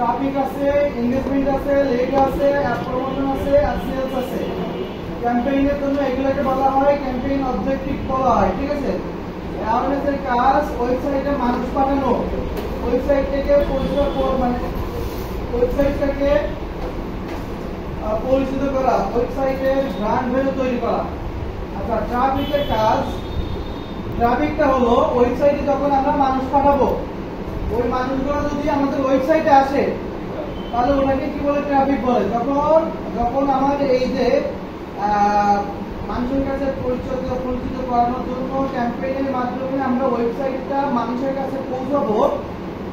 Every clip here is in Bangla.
ট্রাফিক আছে, এনগেজমেন্ট আছে, লেড আছে, অ্যাপ প্রমোশন আছে, আর সেলস আছে। ক্যাম্পেইনের জন্য এগুলোকে বলা হয় ক্যাম্পেইন অবজেক্টিভ বলা হয়, ঠিক আছে। অ্যাওয়ারনেসের কাজ ওয়েবসাইটে মানুষ পাঠানো, ওয়েবসাইট থেকে ওয়েবসাইটটাকে পরিচিত করা, ওয়েবসাইটের ব্র্যান্ড ভ্যালু তৈরি করা। আচ্ছা, ট্রাফিকের কাজ, ট্রাফিকটা হলো ওয়েবসাইটে যখন আমরা মানুষ পাঠাবো, ওই মানুষগুলো যদি আমাদের ওয়েবসাইটে আসে তাহলে ওটাকে কি বলে? ট্রাফিক বলে। যখন আমাদের এই যে মানুষের কাছে পরিচিত করানোর জন্য ক্যাম্পেইনের মাধ্যমে আমরা ওয়েবসাইটটা মানুষের কাছে পৌঁছাবো,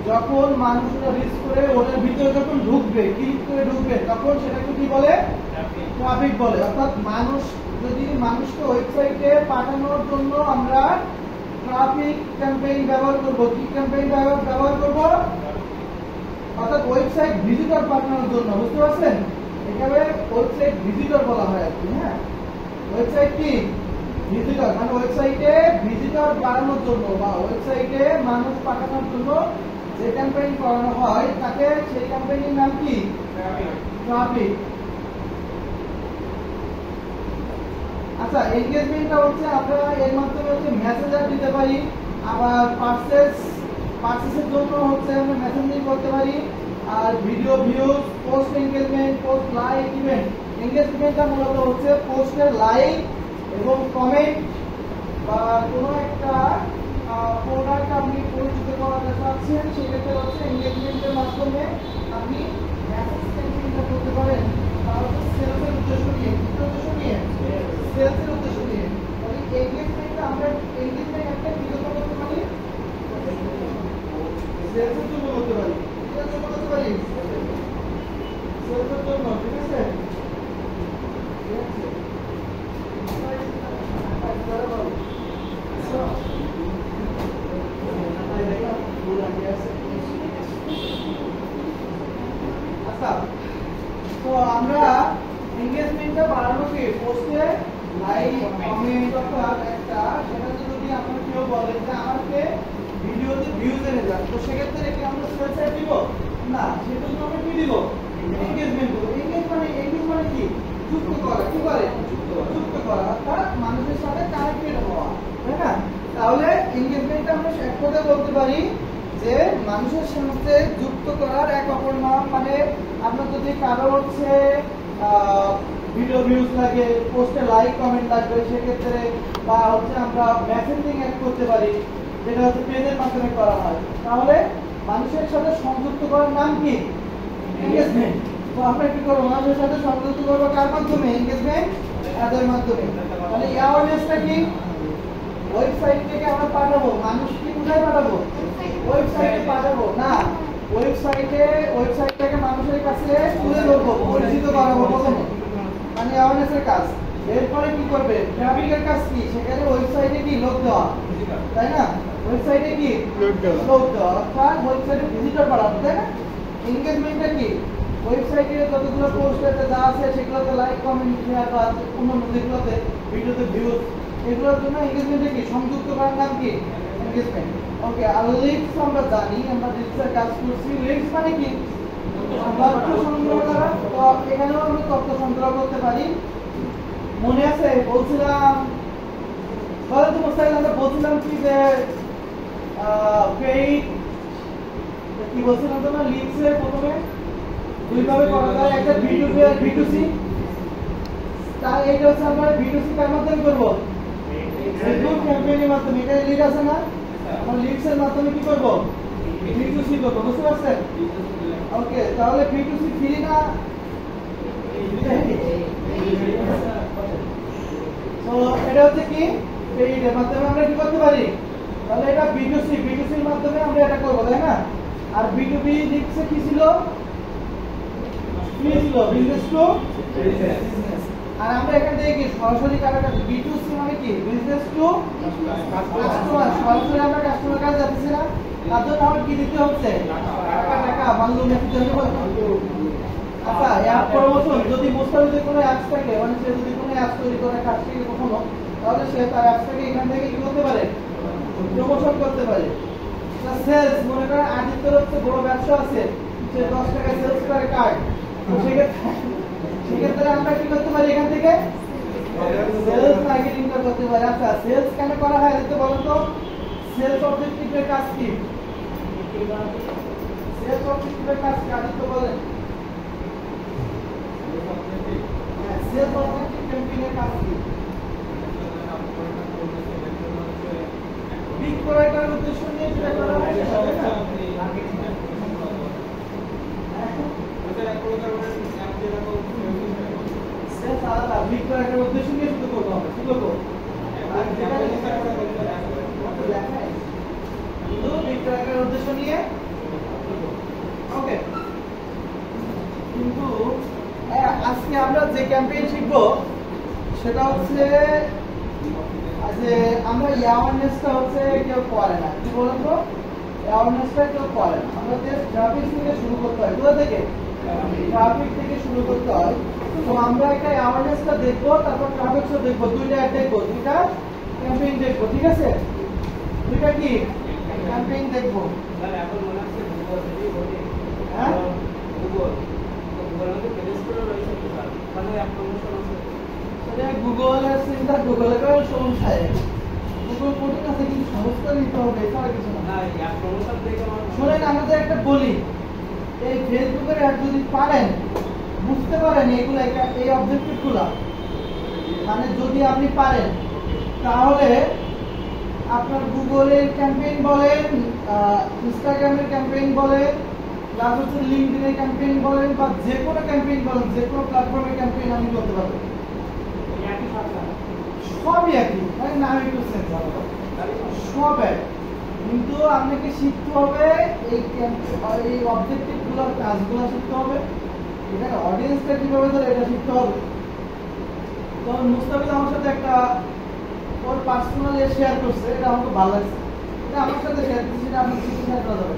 যখন মানুষরা রিচ করে ওটার ভিতরে যখন ঢুকবে, ক্লিক করে ঢুকবে, তখন সেটাকে কি বলে? ট্রাফিক বলে। অর্থাৎ মানুষকে ওয়েবসাইটে পাঠানোর জন্য আমরা ট্রাফিক ক্যাম্পেইন ব্যবহার করব। কি ক্যাম্পেইন ব্যবহার করব? অর্থাৎ ওয়েবসাইট ভিজিটর পাঠানোর জন্য, বুঝতে পারছেন? এখানে ওয়েবসাইট ভিজিটর বলা হয় আর কি। হ্যাঁ, ওয়েবসাইট কি ভিজিটর, মানে ওয়েবসাইটে ভিজিটর বাড়ানোর জন্য বা ওয়েবসাইটে মানুষ পাঠানোর জন্য যে ক্যাম্পেইন করানো হয় তাকে, সেই ক্যাম্পেইনের নাম কি? ট্রাফিক। আচ্ছা, এনগেজমেন্টটা হচ্ছে আমরা এর মাধ্যমে হচ্ছে মেসেঞ্জার দিতে পারি, আবার পারচেজের জন্য হচ্ছে আমরা মেসেঞ্জিং করতে পারি, আর video views, post engagement, post like event. এনগেজমেন্টটা মূলত হচ্ছে পোস্টের লাইক এবং কমেন্ট বা কোনো একটা প্রোডাক্ট আপনি পরিচিত করাতে চাচ্ছেন, সেক্ষেত্রে হচ্ছে এনগেজমেন্টের মাধ্যমে আপনি মেসেজ ক্যাম্পেইনটা করতে পারেন। তাহলে সেলসের উদ্দেশ্য নিয়ে, সেলসের উদ্দেশ্য নিয়ে এনগেজমেন্টটা আমরা একটা কি জন্য করতে পারি? সেলসের জন্য করতে পারি। কিসের জন্য করতে পারি? সেলসের জন্য, ঠিক আছে। আচ্ছা, তো আমরা এনগেজমেন্টটা বাড়ানো কি? পোস্টে লাইক, কমেন্ট, অর্থাৎ একটা সেটাতে যদি আমরা কেউ বলে যে আমাকে ভিডিওতে ভিউজ এনে যান, তো সেক্ষেত্রে কি আমরা সেলসে দিব না, সেজন্য আমরা কি দিব? এনগেজমেন্ট দেব। এনগেজ মানে কি? যুক্ত করা। কি করে? যুক্ত করা, অর্থাৎ মানুষের সাথে কানেক্টেড হওয়া, তাই না? তাহলে এনগেজমেন্টটা আমরা এক কথায় বলতে পারি যে মানুষের সাথে যুক্ত করার এক অপর নাম। মানে আপনার যদি কারো হচ্ছে ভিডিও ভিউজ লাগে, পোস্টে লাইক কমেন্ট লাগবে, সেক্ষেত্রে বা হচ্ছে আমরা মেসেঞ্জিং অ্যাড করতে পারি, যেটা হচ্ছে পেজের মাধ্যমে করা হয়। তাহলে মানুষের সাথে সংযুক্ত করার নাম কি? এনগেজমেন্ট। তো আমরা কি করবো? মানুষের সাথে সংযুক্ত করবো কার মাধ্যমে? এনগেজমেন্ট অ্যাডের মাধ্যমে। তাহলে অ্যাওয়ারনেসটা কি? ওয়েবসাইট থেকে আমরা পাঠাবো, মানুষ কি কোথায় পাঠাবো? ওয়েবসাইটে পাঠাবো না, ওয়েবসাইটটাকে মানুষের কাছে তুলে ধরবো, পরিচিত করাবো প্রথমে, মানে অ্যাওয়ারনেসের কাজ। এরপরে কি করবে? ট্রাফিকের কাজ কি? সেখানে ওয়েবসাইটে কি লোক দেওয়া, তাই না? ওয়েবসাইটে কি লোক দেওয়া, অর্থাৎ ওয়েবসাইটে ভিজিটর বাড়ানো, তাই না? এনগেজমেন্টটা কি? ওয়েবসাইটে যতগুলো পোস্ট যা আছে সেগুলোতে লাইক, কমেন্ট, শেয়ার বা অন্যান্য যেগুলোতে ভিডিওতে ভিউজ, এগুলোর জন্য এনগেজমেন্টে কি? সংযুক্ত করার নাম কি? এনগেজমেন্ট। ওকে, আর লিঙ্কস আমরা জানি, আমরা লিঙ্কসের কাজ করছি। লিঙ্কস মানে কি? তথ্য সংগ্রহ করা। তো এখানেও আমরা তথ্য সংগ্রহ করতে পারি। মনে আছে বলছিলাম, বলেন তো মোস্তাকিল, আমরা বলছিলাম কি যে পেইড কি বলছিলাম তোমরা? লিঙ্কসের প্রথমে দুইভাবে করা যায়, একটা B2B আর B2C। তার এইটা হচ্ছে আমরা B2C কার মাধ্যমে করব? ফেসবুক ক্যাম্পেইনের মাধ্যমে। এটা লিড আছে না, আমরা লিডসের মাধ্যমে কি করব? B2C করব, বুঝতে পারছেন? ওকে, তাহলে B2C ফ্রি না? তো এটা হচ্ছে কি? পেইডের মাধ্যমে আমরা কি করতে পারি? তাহলে এটা B2C, B2Cর মাধ্যমে আমরা এটা করব, তাই না? আর B2B লিডসে কি ছিল? ফ্রি ছিল, বিজনেস টু বিজনেস। আর আমরা এখান থেকে কি সরাসরি কাটাকাটি? B2C মানে কি? Business to customer. সরাসরি আমরা কাস্টমার কাছে যাচ্ছি না, তার জন্য আমার কি দিতে হচ্ছে? টাকা মানলুম দিতে হবে। আচ্ছা, অ্যাপ প্রমোশন, যদি মোস্তাফিজের কোনো অ্যাপস থাকে, মানে সে যদি কোনো অ্যাপস তৈরি করে কাজ থেকে কখনো, তাহলে সে তার অ্যাপসটাকে এখান থেকে কি করতে পারে? প্রমোশন করতে পারে। সেলস, মনে করেন আদিত্যের হচ্ছে বড় ব্যবসা আছে, সে 10 টাকা সেলস করে কার্ড, তো সেক্ষেত্রে আমরা কি করতে পারি এখান থেকে সেলস মার্কেটিংটা করতে পারি। আচ্ছা সেলস কেন করা হয় এটা বলুন তো, সেলস অবজেক্টিভের কাজ কি? সেলস অবজেক্টিভের কাজ কি আদিত্য বলেন? সেলস অবজেক্টিভ ক্যাম্পেইনের কাজ কি? বিক্রয় করার উদ্দেশ্য নিয়ে যেটা করা হয় সেটা না সেলস আলাদা, বিক্রয় করার উদ্দেশ্য নিয়ে শুধু করতে হবে, ঠিক আছে? আর যেটা শুধু বিক্রয় করার উদ্দেশ্য নিয়ে, ওকে। কিন্তু আজকে আমরা যে ক্যাম্পেইন শিখবো সেটা হচ্ছে যে আমরা অ্যাওয়ারনেসটা হচ্ছে কেউ করে না, কি বলেন তো? অ্যাওয়ারনেসটা কেউ করে না। আমাদের ট্রাফিক থেকে শুরু করতে হয়, কোথা থেকে? ট্রাফিক থেকে শুরু করতে হয়। তো আমরা একটা অ্যাওয়ারনেসটা দেখবো, তারপর ট্রাফিকও দেখবো, দুইটা অ্যাড দেখবো, দুইটা ক্যাম্পেইন দেখবো, ঠিক আছে? দুইটা কি ক্যাম্পেইন দেখবো। হ্যাঁ গুগল এর চিন্তা গুগলে করার সমস্যা, গুগল কঠিন আছে কিন্তু সমস্ত নিতে হবে, এছাড়া কিছু না। শোনেন আমাদের একটা বলি, এই ফেসবুকের অ্যাড যদি পারেন বুঝতে পারেন এইগুলো এই অবজেক্টিভ গুলা, মানে যদি আপনি পারেন তাহলে আপনার গুগলের ক্যাম্পেইন বলেন, ইনস্টাগ্রামের ক্যাম্পেইন বলেন, প্লাস হচ্ছে লিঙ্কডইনের ক্যাম্পেইন বলেন, বা যে কোনো ক্যাম্পেইন বলেন, যে কোনো প্ল্যাটফর্মের ক্যাম্পেইন আপনি করতে পারবেন। সবই একই, মানে নাম একটু চেঞ্জ হবে, সব এক। কিন্তু আপনাকে শিখতে হবে এই অবজেক্টিভ গুলোর কাজগুলো শিখতে হবে, এখানে অডিয়েন্সটা কিভাবে ধরে এটা শিখতে হবে। তো মুস্তাফিজ আমার সাথে একটা ওর পার্সোনাল শেয়ার করছে, এটা আমাকে ভালো লাগছে, এটা আমার সাথে শেয়ার করছে, সেটা আপনার সাথে শেয়ার করা যাবে।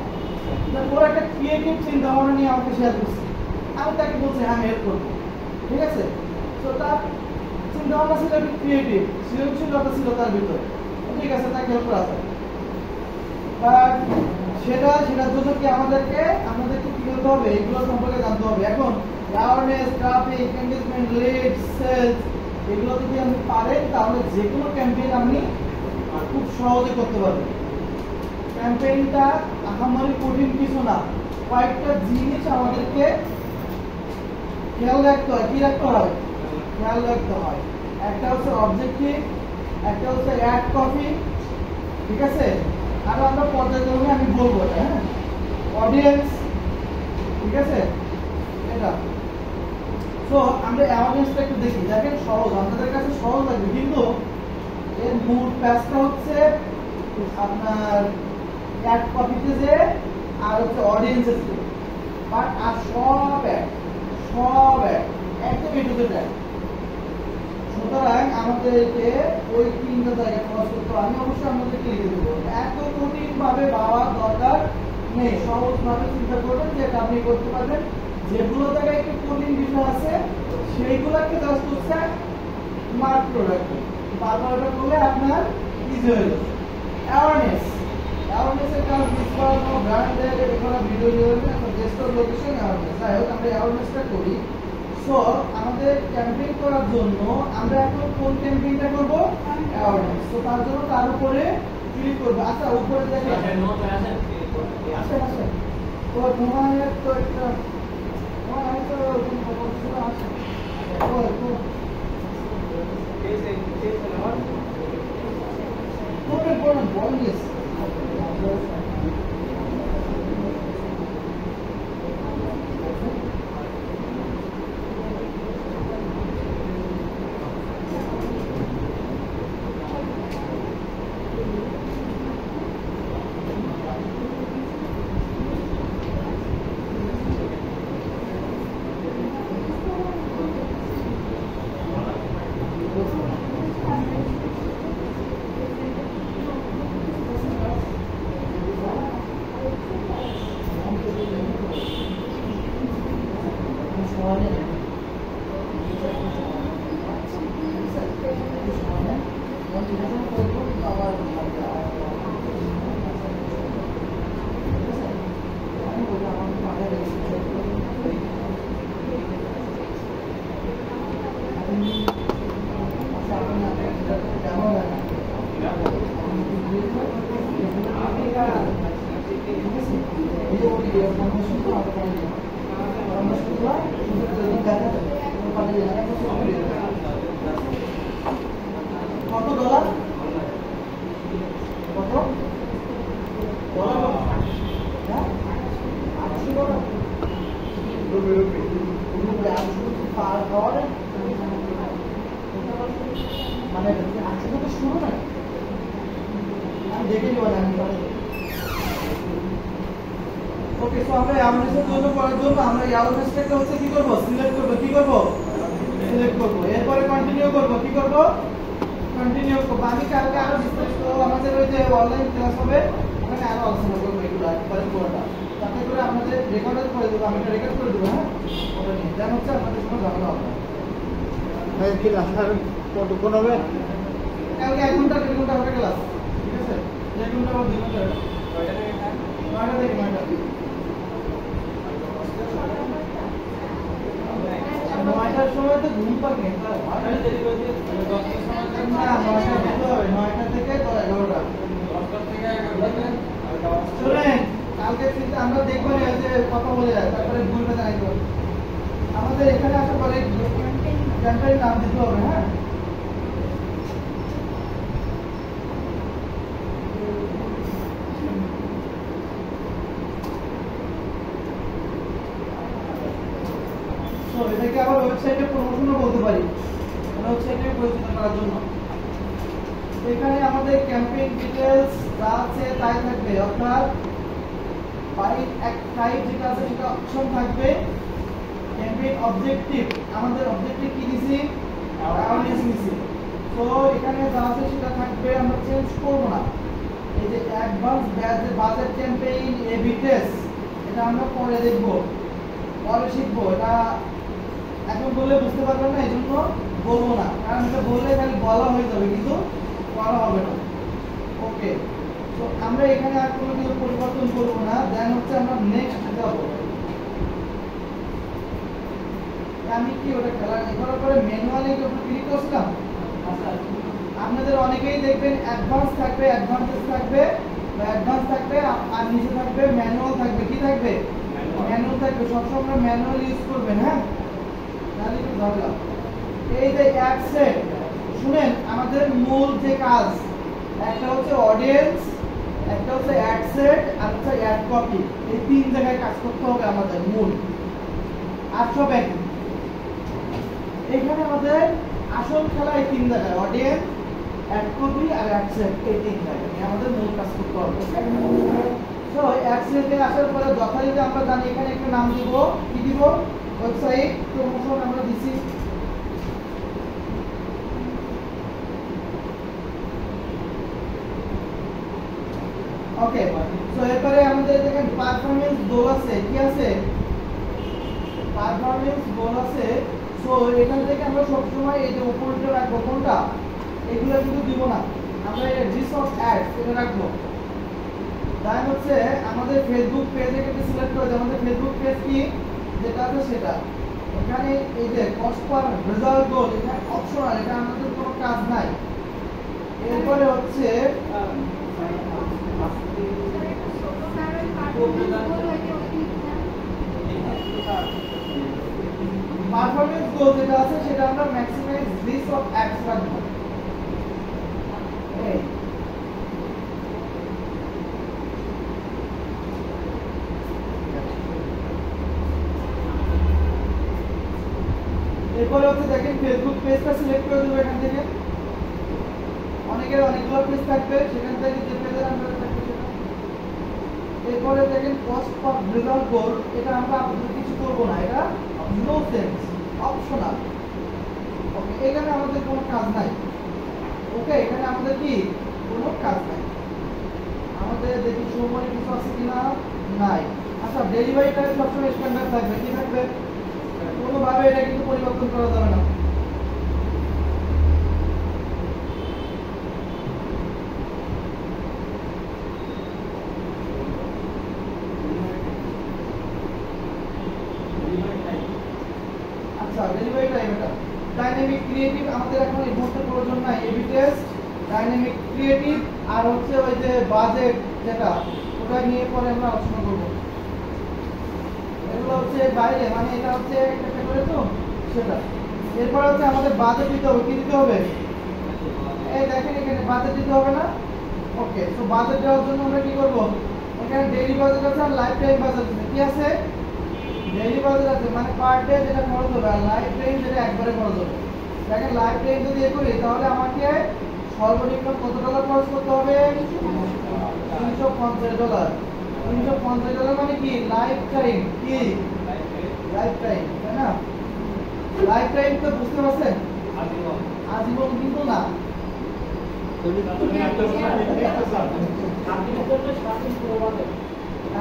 ওর একটা ক্রিয়েটিভ চিন্তা ভাবনা নিয়ে আমাকে শেয়ার করছে, আমি তাকে বলছি হ্যাঁ আমি হেল্প করবো, ঠিক আছে? তো তার চিন্তা ভাবনা ছিল একটু ক্রিয়েটিভ, সৃজনশীলতা ছিল তার ভিতরে, ঠিক আছে তাকে হেল্প করা যায়। বাট সেটার জন্য কি আমাদেরকে কি করতে হবে? এগুলো সম্পর্কে জানতে হবে। এখন awareness, traffic, engagement, lead, sales, এগুলো যদি আপনি পারেন তাহলে যে কোনো ক্যাম্পেইন আপনি খুব সহজে করতে পারবেন। ক্যাম্পেইনটা আহামরি কঠিন কিছু না, কয়েকটা জিনিস আমাদেরকে খেয়াল রাখতে হয়। কি রাখতে হয়? খেয়াল রাখতে হয়। একটা হচ্ছে অবজেক্টিভ, একটা হচ্ছে অ্যাড কপি, ঠিক আছে? আর আমরা পর্যায়ক্রমে আমি বলবো, হ্যাঁ, অডিয়েন্স, ঠিক আছে? এটা তো আমরা অ্যাওয়ারনেসটা একটু দেখি, দেখেন সহজ, আমাদের কাছে সহজ লাগবে, কিন্তু এর মূল কাজটা হচ্ছে আপনার অ্যাড কপিতে যে আর হচ্ছে অডিয়েন্সে যে, বাট আর সব একদম এটু দেয়। সুতরাং আমাদেরকে ওই তিনটা জায়গায় খরচ করতে হবে। আমি অবশ্যই আমাদেরকে লিখে দেবো, এত কঠিন ভাবে ভাবার দরকার নেই, সহজ ভাবে চিন্তা করবেন যেটা আপনি করতে পারবেন। যেগুলো জায়গায় একটু কঠিন বিষয় আছে সেইগুলোকে জাস্ট হচ্ছে মার্ক করে রাখবেন, বারবার করলে আপনার ইজি হয়ে যাবে। অ্যাওয়ারনেসের কাজ মিস করানো, ব্র্যান্ডের এগুলো ভিডিও ডেস্কটপ লোকেশন অ্যাওয়ারনেস। যাই হোক আমরা অ্যাওয়ারনেসটা করি। সো আমাদের ক্যাম্পেইন করার জন্য আমরা এখন কোন ক্যাম্পেইনটা করব? অ্যাওয়ারনেস। তো তার জন্য তার উপরে ক্লিক করব। আচ্ছা উপরে দেখেন আচ্ছা তো তোমার তো একটা তোমার তো কোন খবর ছিল আছে তো কোন বলিস কত ডলার? কত ডলার? হ্যাঁ, $800 পার ঘর। মানে আজকে তো শুরু না, আমি দেখে নিব না। ওকে, সো আমরা অ্যাভারেজের জন্য করার জন্য আমরা অ্যাভারেজটাকে হচ্ছে কি করব, সিলেক্ট করব। কি করব? সিলেক্ট করব। এরপরে কন্টিনিউ করব। কি করব? কন্টিনিউ করব। আমি কালকে আরো বিস্তারিত আমাদের ওই যে অনলাইন ক্লাস হবে, ওখানে আরো আলোচনা করব এগুলো একবারে পুরোটা, তাতে করে আপনাদের রেকর্ড করে দেবো। আমি এটা রেকর্ড করে দেবো। হ্যাঁ, ওটা নিয়ে দেন হচ্ছে আপনাদের কোনো ঝামেলা হবে না। কতক্ষণ হবে? কালকে 1 ঘন্টা 1.5 ঘন্টা হবে ক্লাস, ঠিক আছে? 1 ঘন্টা বা 2 ঘন্টা। 9টা থেকে 9টা। 9টার সময় তো ঘুম পাকে, না 9টার দিতে হবে। 9টা থেকে 11টা। শুনেন, কালকে কিন্তু আমরা দেখবো না যে কথা বলে যায়, তারপরে ভুলটা জানাইতে হবে। আমাদের এখানে আসার পরে ক্যাম্পেইন নাম দিতে হবে। হ্যাঁ, এটাকে আবার ওয়েবসাইটে প্রমোশনও বলতে পারি, ওয়েবসাইটে পরিচিত করার জন্য। এখানে আমাদের ক্যাম্পেইন ডিটেইলস যা আছে তাই থাকবে, অর্থাৎ টাইপ যেটা আছে সেটা অপশন থাকবে। ক্যাম্পেইন অবজেক্টিভ, আমাদের অবজেক্টিভ কি দিছি? অ্যাওয়ারনেস দিছি। তো এখানে যা আছে সেটা থাকবে, আমরা চেঞ্জ করব না। এই যে advance budget campaign A B test, এটা আমরা পরে দেখব, পরে শিখবো। এটা এখন বললে বুঝতে পারবেন না, এই জন্য বলবো না, কারণ এটা বললে খালি বলা হয়ে যাবে কিন্তু করা হবে না। ওকে, তো আমরা এখানে আর কোনো কিছু পরিবর্তন করবো না। দেন হচ্ছে আমরা নেক্সট যাব। আমি কি ওটা খেলা করার পরে ম্যানুয়ালি ক্লিক করছিলাম। আপনাদের অনেকেই দেখবেন অ্যাডভান্স থাকবে, অ্যাডভান্সেস থাকবে, অ্যাডভান্স থাকবে, আর নিচে থাকবে ম্যানুয়াল থাকবে। কি থাকবে? ম্যানুয়াল থাকবে। সবসময় ম্যানুয়াল ইউজ করবেন। হ্যাঁ, তাহলে একটু ভাবলাম এই যে অ্যাড সেট, শুনেন আমাদের মূল যে কাজ, একটা হচ্ছে অডিয়েন্স, একটা হচ্ছে অ্যাড সেট, আর হচ্ছে অ্যাড কপি। এই 3 জায়গায় কাজ করতে হবে আমাদের মূল। আর সব একই। এখানে আমাদের আসল খেলা এই 3 জায়গায়, অডিয়েন্স, অ্যাড কপি আর অ্যাড সেট। এই 3 জায়গায় আমাদের মূল কাজ করতে হবে। তো অ্যাড সেটে আসার পরে যথারীতি আমরা জানি এখানে একটা নাম দিব। কি দিব? ওয়েবসাইট প্রমোশন আমরা দিছি। ওকে, সো এরপরে আমাদের দেখেন পারফরম্যান্স গোল আছে। কি আছে? পারফরম্যান্স গোল আছে। সো এখান থেকে আমরা সব সময় এই যে উপরটা রাখবো, কোনটা? এগুলো কিন্তু দিব না, আমরা এই রিসোর্স অ্যাডস এটা রাখবো। তাই হচ্ছে আমাদের ফেসবুক পেজে কিন্তু সিলেক্ট করে আমাদের ফেসবুক পেজ কি যেটা আছে সেটা। এখানে এই যে কস্ট পার রেজাল্ট গোল, এটা অপশনাল, এটা আমাদের কোনো কাজ নাই। এরপরে হচ্ছে পারফরম্যান্স গোল যেটা আছে সেটা আমরা ম্যাক্সিমাইজ লিস্ট অফ অ্যাডস রাখবো। এরপরে হচ্ছে দেখেন ফেসবুক পেজটা সিলেক্ট করে দেবো। এখান থেকে অনেকের অনেকগুলো পেজ থাকবে, সেখান থেকে যে পেজের আন্ডারে থাকবে সেটা। এরপরে দেখেন কস্ট পার রেজাল্ট গোল, এটা আমরা আপনাদের কিছু করবো না, এটা নো সেন্স, অপশনাল। ওকে, এখানে আমাদের কোনো কাজ নাই। ওকে, এখানে আমাদের কি কোনো কাজ নাই। আমাদের দেখি সময় কিছু আছে কিনা, নাই। আচ্ছা, ডেলিভারি টাইম সবসময় স্ট্যান্ডার্ড থাকবে। কি থাকবে? কোনোভাবে এটা কিন্তু পরিবর্তন করা যাবে না। আচ্ছা, ডেলিভারি টাইম এটা ডাইনামিক ক্রিয়েটিভ আমাদের এখন এই মুহূর্তে প্রয়োজন নাই। এবি টেস্ট, ডাইনামিক ক্রিয়েটিভ আর হচ্ছে ওই যে বাজেট যেটা, ওটা নিয়ে পরে আমরা আলোচনা করব। হচ্ছে বাইরে, মানে এটা হচ্ছে একটা করে তো সেটা। এরপর হচ্ছে আমাদের বাজেট দিতে হবে, কি দিতে হবে? এই দেখেন এখানে বাজেট দিতে হবে না? ওকে, সো বাজেট দেওয়ার জন্য আমরা কি করব? এখানে ডেইলি বাজেট আছে আর লাইফ টাইম বাজেট আছে। কি আছে? ডেইলি বাজেট আছে, মানে পার ডে যেটা খরচ হবে, আর লাইফ টাইম যেটা একবারে খরচ হবে। দেখেন লাইফ টাইম যদি এ করি তাহলে আমাকে সর্বনিম্ন কত ডলার খরচ করতে হবে? $350। $350 মানে কি? Life time. কি লাইফ টাইম, তাই না? লাইফ টাইম তো বুঝতে পারছেন? আজীবন কিন্তু না।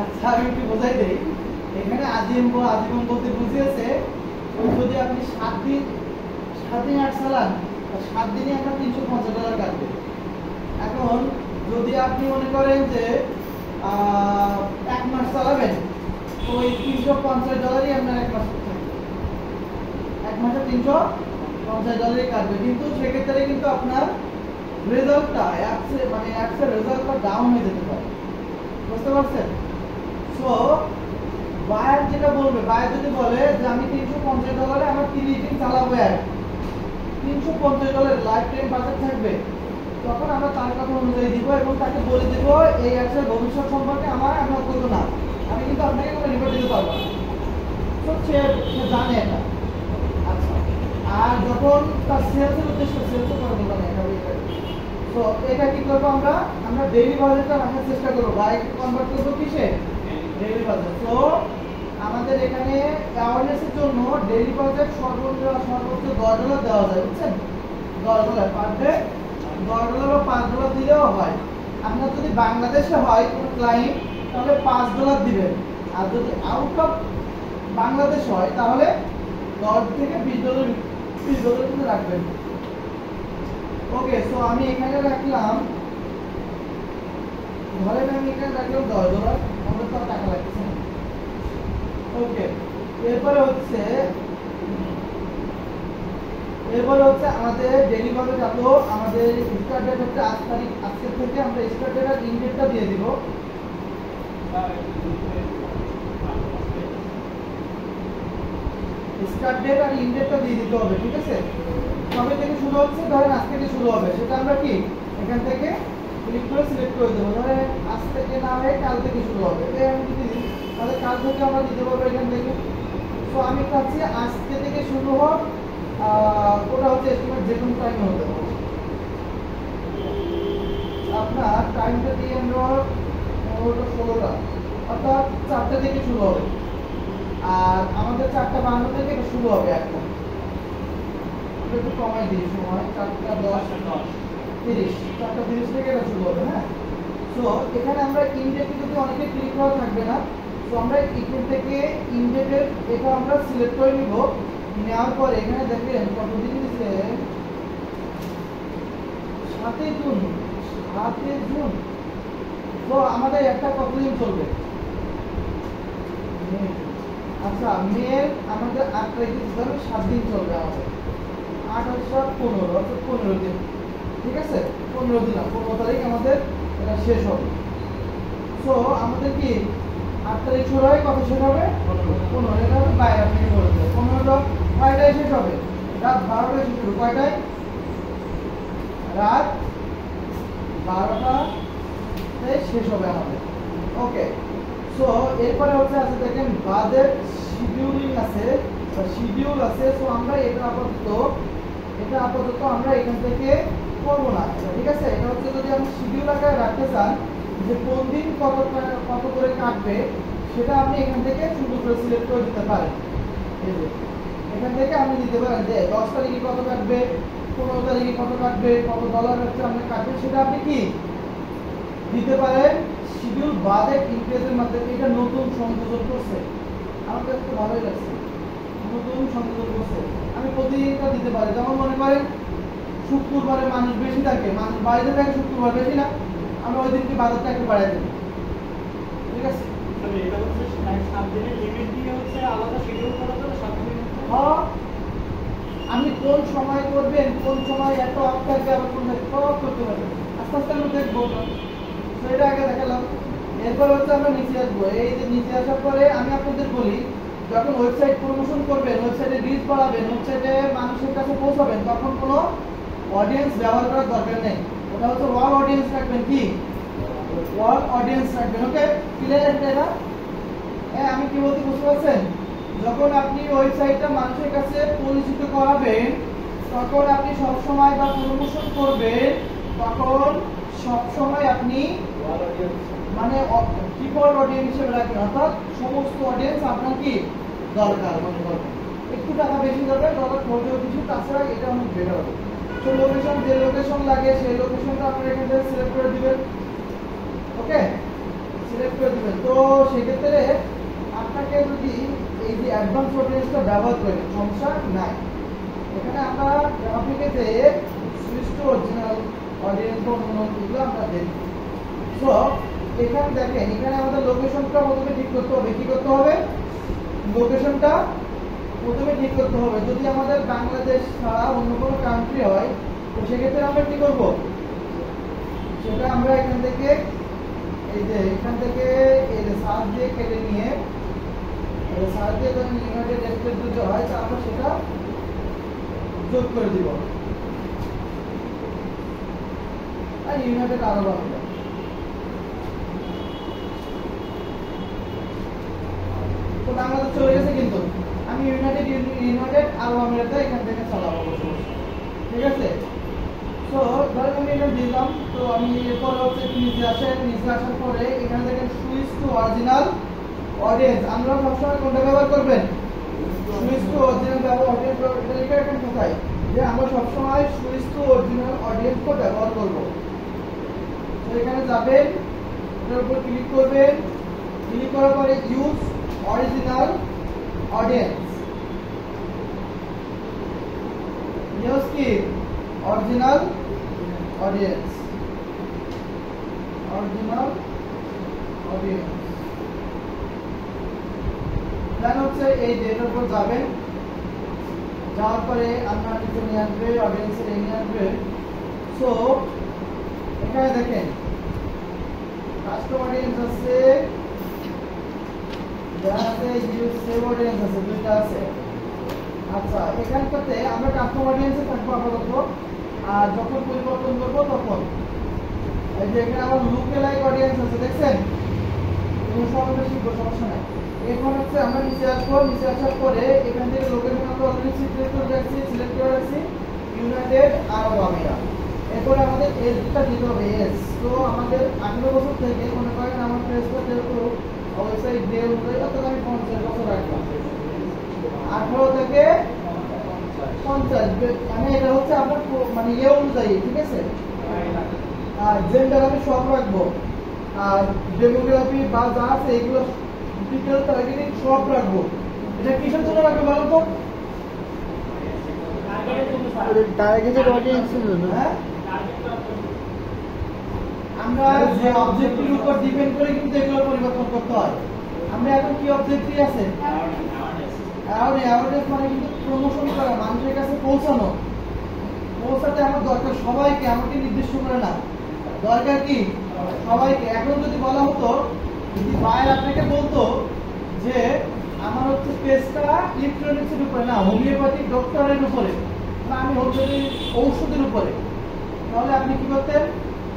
আচ্ছা আমি একটু বোঝাই দেই। এখানে আজীবন বলতে বুঝিয়েছে যদি আপনি 7 দিন 8 চালান, 7 দিনে আপনার $350 কাটবে। এখন যদি আপনি মনে করেন যে 1 মাস চালাবেন, তো ওই $350 আপনার 1 মাস থাকবে। 1 মাসে $350 কাটবে, কিন্তু সেক্ষেত্রে কিন্তু আপনার রেজাল্টটা অ্যাপসের রেজাল্টটা ডাউন হয়ে যেতে পারে। বুঝতে পারছেন? সো বায়ার যেটা বলবে, বায়ার যদি বলে যে আমি $350 আমার 30 দিন চালাবো, $350 লাইফ টাইম বাজেট থাকবে, তখন আমরা তার কথা অনুযায়ী দিব এবং তাকে বলে দেব এই অ্যাপসের ভবিষ্যৎ সম্পর্কে আমি অবগত না, আমি কিন্তু আপনাকে কোনো রিপোর্ট দিতে পারবো না। তো সে জানে এটা। আচ্ছা, আর যখন তার সেলসের উদ্দেশ্য সেলস করবো না, তো এটা কি করবো? আমরা ডেইলি বাজেটটা রাখার চেষ্টা করবো, বা একটু কনভার্ট করবো কিসে? Daily budget. তো আমাদের এখানে অ্যাওয়ারনেসের জন্য ডেইলি বাজেট সর্বোচ্চ $10 দেওয়া যায়, বুঝছেন? $10 পার ডে, $10 বা $5 দিলেও হয়। আপনার যদি বাংলাদেশে হয় কোন ক্লায়েন্ট, তাহলে $5 দিবেন, আর যদি আউট অফ বাংলাদেশ হয় তাহলে $10 থেকে $20 কিন্তু রাখবেন। ওকে, সো আমি এখানে রাখলাম, ধরেন আমি এখানে রাখলাম $10, আমাদের তো টাকা লাগছে। ওকে, এরপরে হচ্ছে আমাদের ডেইলি বাজেট এত, আমাদের স্টার্ট ডেট হচ্ছে 8 তারিখ, আজকে থেকে আমরা স্টার্ট ডেট আর ইন ডেটটা দিয়ে দিব। স্টার্ট ডেট আর ইন ডেটটা দিয়ে দিতে হবে, ঠিক আছে? কবে থেকে শুরু হচ্ছে, ধরেন আজ থেকে শুরু হবে, সেটা আমরা কি এখান থেকে ক্লিক করে সিলেক্ট করে দেবো। ধরেন আজ থেকে না হয়ে কাল থেকে শুরু হবে, এই আমি যদি দিই তাহলে কাল থেকে আমরা দিতে পারবো এখান থেকে। তো আমি চাচ্ছি আজকে থেকে শুরু হোক, ওটা হচ্ছে এস্টিমেট যে কোনো টাইমে হতে পারে। আপনার টাইমটা দিয়ে আমরা 16টা, অর্থাৎ 4টা থেকে শুরু হবে, আর আমাদের 4:52 থেকে এটা শুরু হবে। এখন একটু কমাই দিই সময়, 4:10 4:30 থেকে এটা শুরু হবে। হ্যাঁ, তো এখানে আমরা ইনডেটে যদি অনেকে ক্লিক করা থাকবে না, তো আমরা এখান থেকে ইনডেটের এটা আমরা সিলেক্ট করে নিব। নেওয়ার পরে এখানে দেখেন কতদিন দিচ্ছে, 7 জুন। তো আমাদের একটা কতদিন চলবে? আচ্ছা, মেয়ের আমাদের 8 তারিখে 7 দিন চলবে আমাদের, 8 আর 7 15, অর্থাৎ 15 দিন। ঠিক আছে, 15 দিন, 15 তারিখ আমাদের এটা শেষ হবে। সো আমাদের কি 8 তারিখ শুরু হয়, কত শেষ হবে? 15। এটা হচ্ছে বাইরে আপনি বলতে 15টা কয়টায় শেষ হবে? রাত 12টায় শেষ হবে। কয়টায়? রাত 12টায় শেষ হবে আমাদের। ওকে, সো এরপরে হচ্ছে আছে দেখেন বাজেট শিডিউলিং আছে, শিডিউল আছে। সো আমরা এটা আপাতত আমরা এখান থেকে করব না, ঠিক আছে? এটা হচ্ছে যদি আপনি শিডিউল আকারে রাখতে চান যে কোন দিন কত করে কাটবে, সেটা আপনি এখান থেকে সুন্দর করে সিলেক্ট করে দিতে পারেন। এই যে এখান থেকে আপনি দিতে পারেন যে 10 তারিখে কত কাটবে, 15 তারিখে কত কাটবে, কত ডলার হচ্ছে আপনি কাটবে, সেটা আপনি কি দিতে পারেন। শিডিউল বাজেট ইনক্রিজের মাধ্যমে এটা নতুন সংযোজন করছে, আমার কাছে তো ভালোই লাগছে, নতুন সংযোজন করছে। আমি প্রতিদিনটা দিতে পারি, যেমন মনে করেন শুক্রবারে মানুষ বেশি থাকে, মানুষ বাড়িতে থাকে, শুক্রবার বেশি না, আমরা ওই দিনকে বাজারটা একটু বাড়াই দেব। ঠিক আছে, এটা হচ্ছে 7 দিনের লিমিট দিয়ে হচ্ছে আলাদা শিডিউল করা যাবে 7 দিন। হ্যাঁ, আপনি কোন সময় করবেন, কোন সময় এত অফ থাকবে, আবার কোন সব করতে পারবেন। আস্তে আস্তে আমরা দেখবো, সেটা আগে দেখালাম। এরপর হচ্ছে আমরা নিচে আসবো। এই যে নিচে আসার পরে আমি আপনাদের বলি যখন ওয়েবসাইট প্রমোশন করবেন, ওয়েবসাইটে রিচ বাড়াবেন, ওয়েবসাইটে মানুষের কাছে পৌঁছাবেন, তখন কোনো অডিয়েন্স ব্যবহার করার দরকার নেই। ওটা হচ্ছে ওয়াল অডিয়েন্স রাখবেন। কি ওয়াল অডিয়েন্স রাখবেন। ওকে, ক্লিয়ার এটা? আমি কি বলতে বুঝতে পারছেন? যখন আপনি ওয়েবসাইটটা মানুষের কাছে পরিচিত করাবেন, তখন আপনি সব সময় বা প্রমোশন করবেন, তখন সব সময় আপনি মানে কিবোর্ড অডিয়েন্স হিসেবে রাখবেন, অর্থাৎ সমস্ত অডিয়েন্স আপনার কি দরকার মনে করবেন। একটু টাকা বেশি দরকার, ডলার খরচও কিছু, তাছাড়া এটা অনেক বেটার হবে। তো লোকেশন, যে লোকেশন লাগে সেই লোকেশনটা আপনি এখান থেকে সিলেক্ট করে দিবেন। ওকে, সিলেক্ট করে দিবেন। তো সেক্ষেত্রে আপনাকে যদি এই যে অ্যাডভান্স অডিয়েন্সটা ব্যবহার করেন, সমস্যা নাই। এখানে আমরা গ্রাফিকে যে সুইচ টু অরিজিনাল অডিয়েন্স এগুলো আমরা দেখি। তো এখানে দেখেন, এখানে আমাদের লোকেশনটা প্রথমে ঠিক করতে হবে। কি করতে হবে? লোকেশনটা প্রথমে ঠিক করতে হবে। যদি আমাদের বাংলাদেশ ছাড়া অন্য কোনো কান্ট্রি হয়, তো সেক্ষেত্রে আমরা কি করব? সেটা আমরা এখান থেকে এই যে এখান থেকে এই যে সার্চ দিয়ে কেটে নিয়ে, সার্চ দিয়ে যদি ইউনাইটেড স্টেট যদি হয়, তো আমরা সেটা যোগ করে দিব। আর ইউনাইটেড আরব আমিরাত, তো বাংলাদেশ চলে গেছে, কিন্তু আমি ইউনাইটেড আরব আমিরাতে এখান থেকে চালাবো। ঠিক আছে? তো ধরেন আমি এটা দিলাম। তো আমি এরপর হচ্ছে নিচে আসেন, নিচে আসার পরে এখানে দেখেন সুইচ টু অরিজিনাল অডিয়েন্স। আমরা সবসময় কোনটা ব্যবহার করবেন? Switch to original audience. এটা লেখা এখন কোথায়? যে আমরা সবসময় সুইচ টু অরিজিনাল অডিয়েন্সটা ব্যবহার করব। তো এখানে যাবেন, এটার উপর ক্লিক করবেন, ক্লিক করার পরে ইউজ অরিজিনাল অডিয়েন্স। ইউজ কি? Original audience. Original audience. Then হচ্ছে এই ডেটার উপর যাবেন, যাওয়ার পরে আপনার নিচে নিয়ে আসবে, অডিয়েন্সের নিয়ে আসবে। সো এখানে দেখেন কাস্টম অডিয়েন্স আছে, ইউজ সেভ অডিয়েন্স আছে, দুইটা আছে। আচ্ছা, এখানটাতে আমরা কাস্টম অডিয়েন্সে থাকবো আপাতত। আর যখন পরিবর্তন করবো তখন এই যে এখানে আমার লুকে লাইক অডিয়েন্স আছে, দেখছেন? সমস্যা শিখবো, সমস্যা নাই। এখন হচ্ছে আমরা নিচে আসবো, নিচে আসার পরে এখান থেকে লোকেশন আমরা অলরেডি সিলেক্ট করে রাখছি ইউনাইটেড আরব আমিরাত। এরপরে আমাদের এজটা দিতে হবে, এজ। তো আমাদের 18 বছর থেকে মনে করেন আমার ফেসটা যেহেতু ওয়েবসাইট ডে অনুযায়ী, অর্থাৎ আমি 50 বছর রাখলাম। 18 থেকে 50, মানে এটা হচ্ছে আপনার মানে ইয়ে অনুযায়ী। ঠিক আছে? আর জেন্ডার আমি সব রাখবো, আর ডেমোগ্রাফি বা যা আছে এগুলো ডিটেল টার্গেটিং সব রাখবো। এটা কিসের জন্য রাখবো বলো তো? টার্গেটেড অডিয়েন্সের জন্য। হ্যাঁ, আমরা যে অবজেক্টিভের উপর ডিপেন্ড করে কিন্তু এগুলো পরিবর্তন করতে হয়। আমরা এখন কি অবজেক্টিভ আছে? অ্যাওয়ারনেস মানে কিন্তু প্রমোশন করা, মানুষের কাছে পৌঁছানো। পৌঁছাতে আমার দরকার সবাইকে, আমাকে নির্দিষ্ট করে না, দরকার কি সবাইকে। এখন যদি বলা হতো, যদি বায়ার আপনাকে বলতো যে আমার হচ্ছে পেজটা ইলেকট্রনিক্সের উপরে না, হোমিওপ্যাথিক ডক্টরের উপরে, না আমি ঔষধের উপরে, তাহলে আপনি কি করতেন?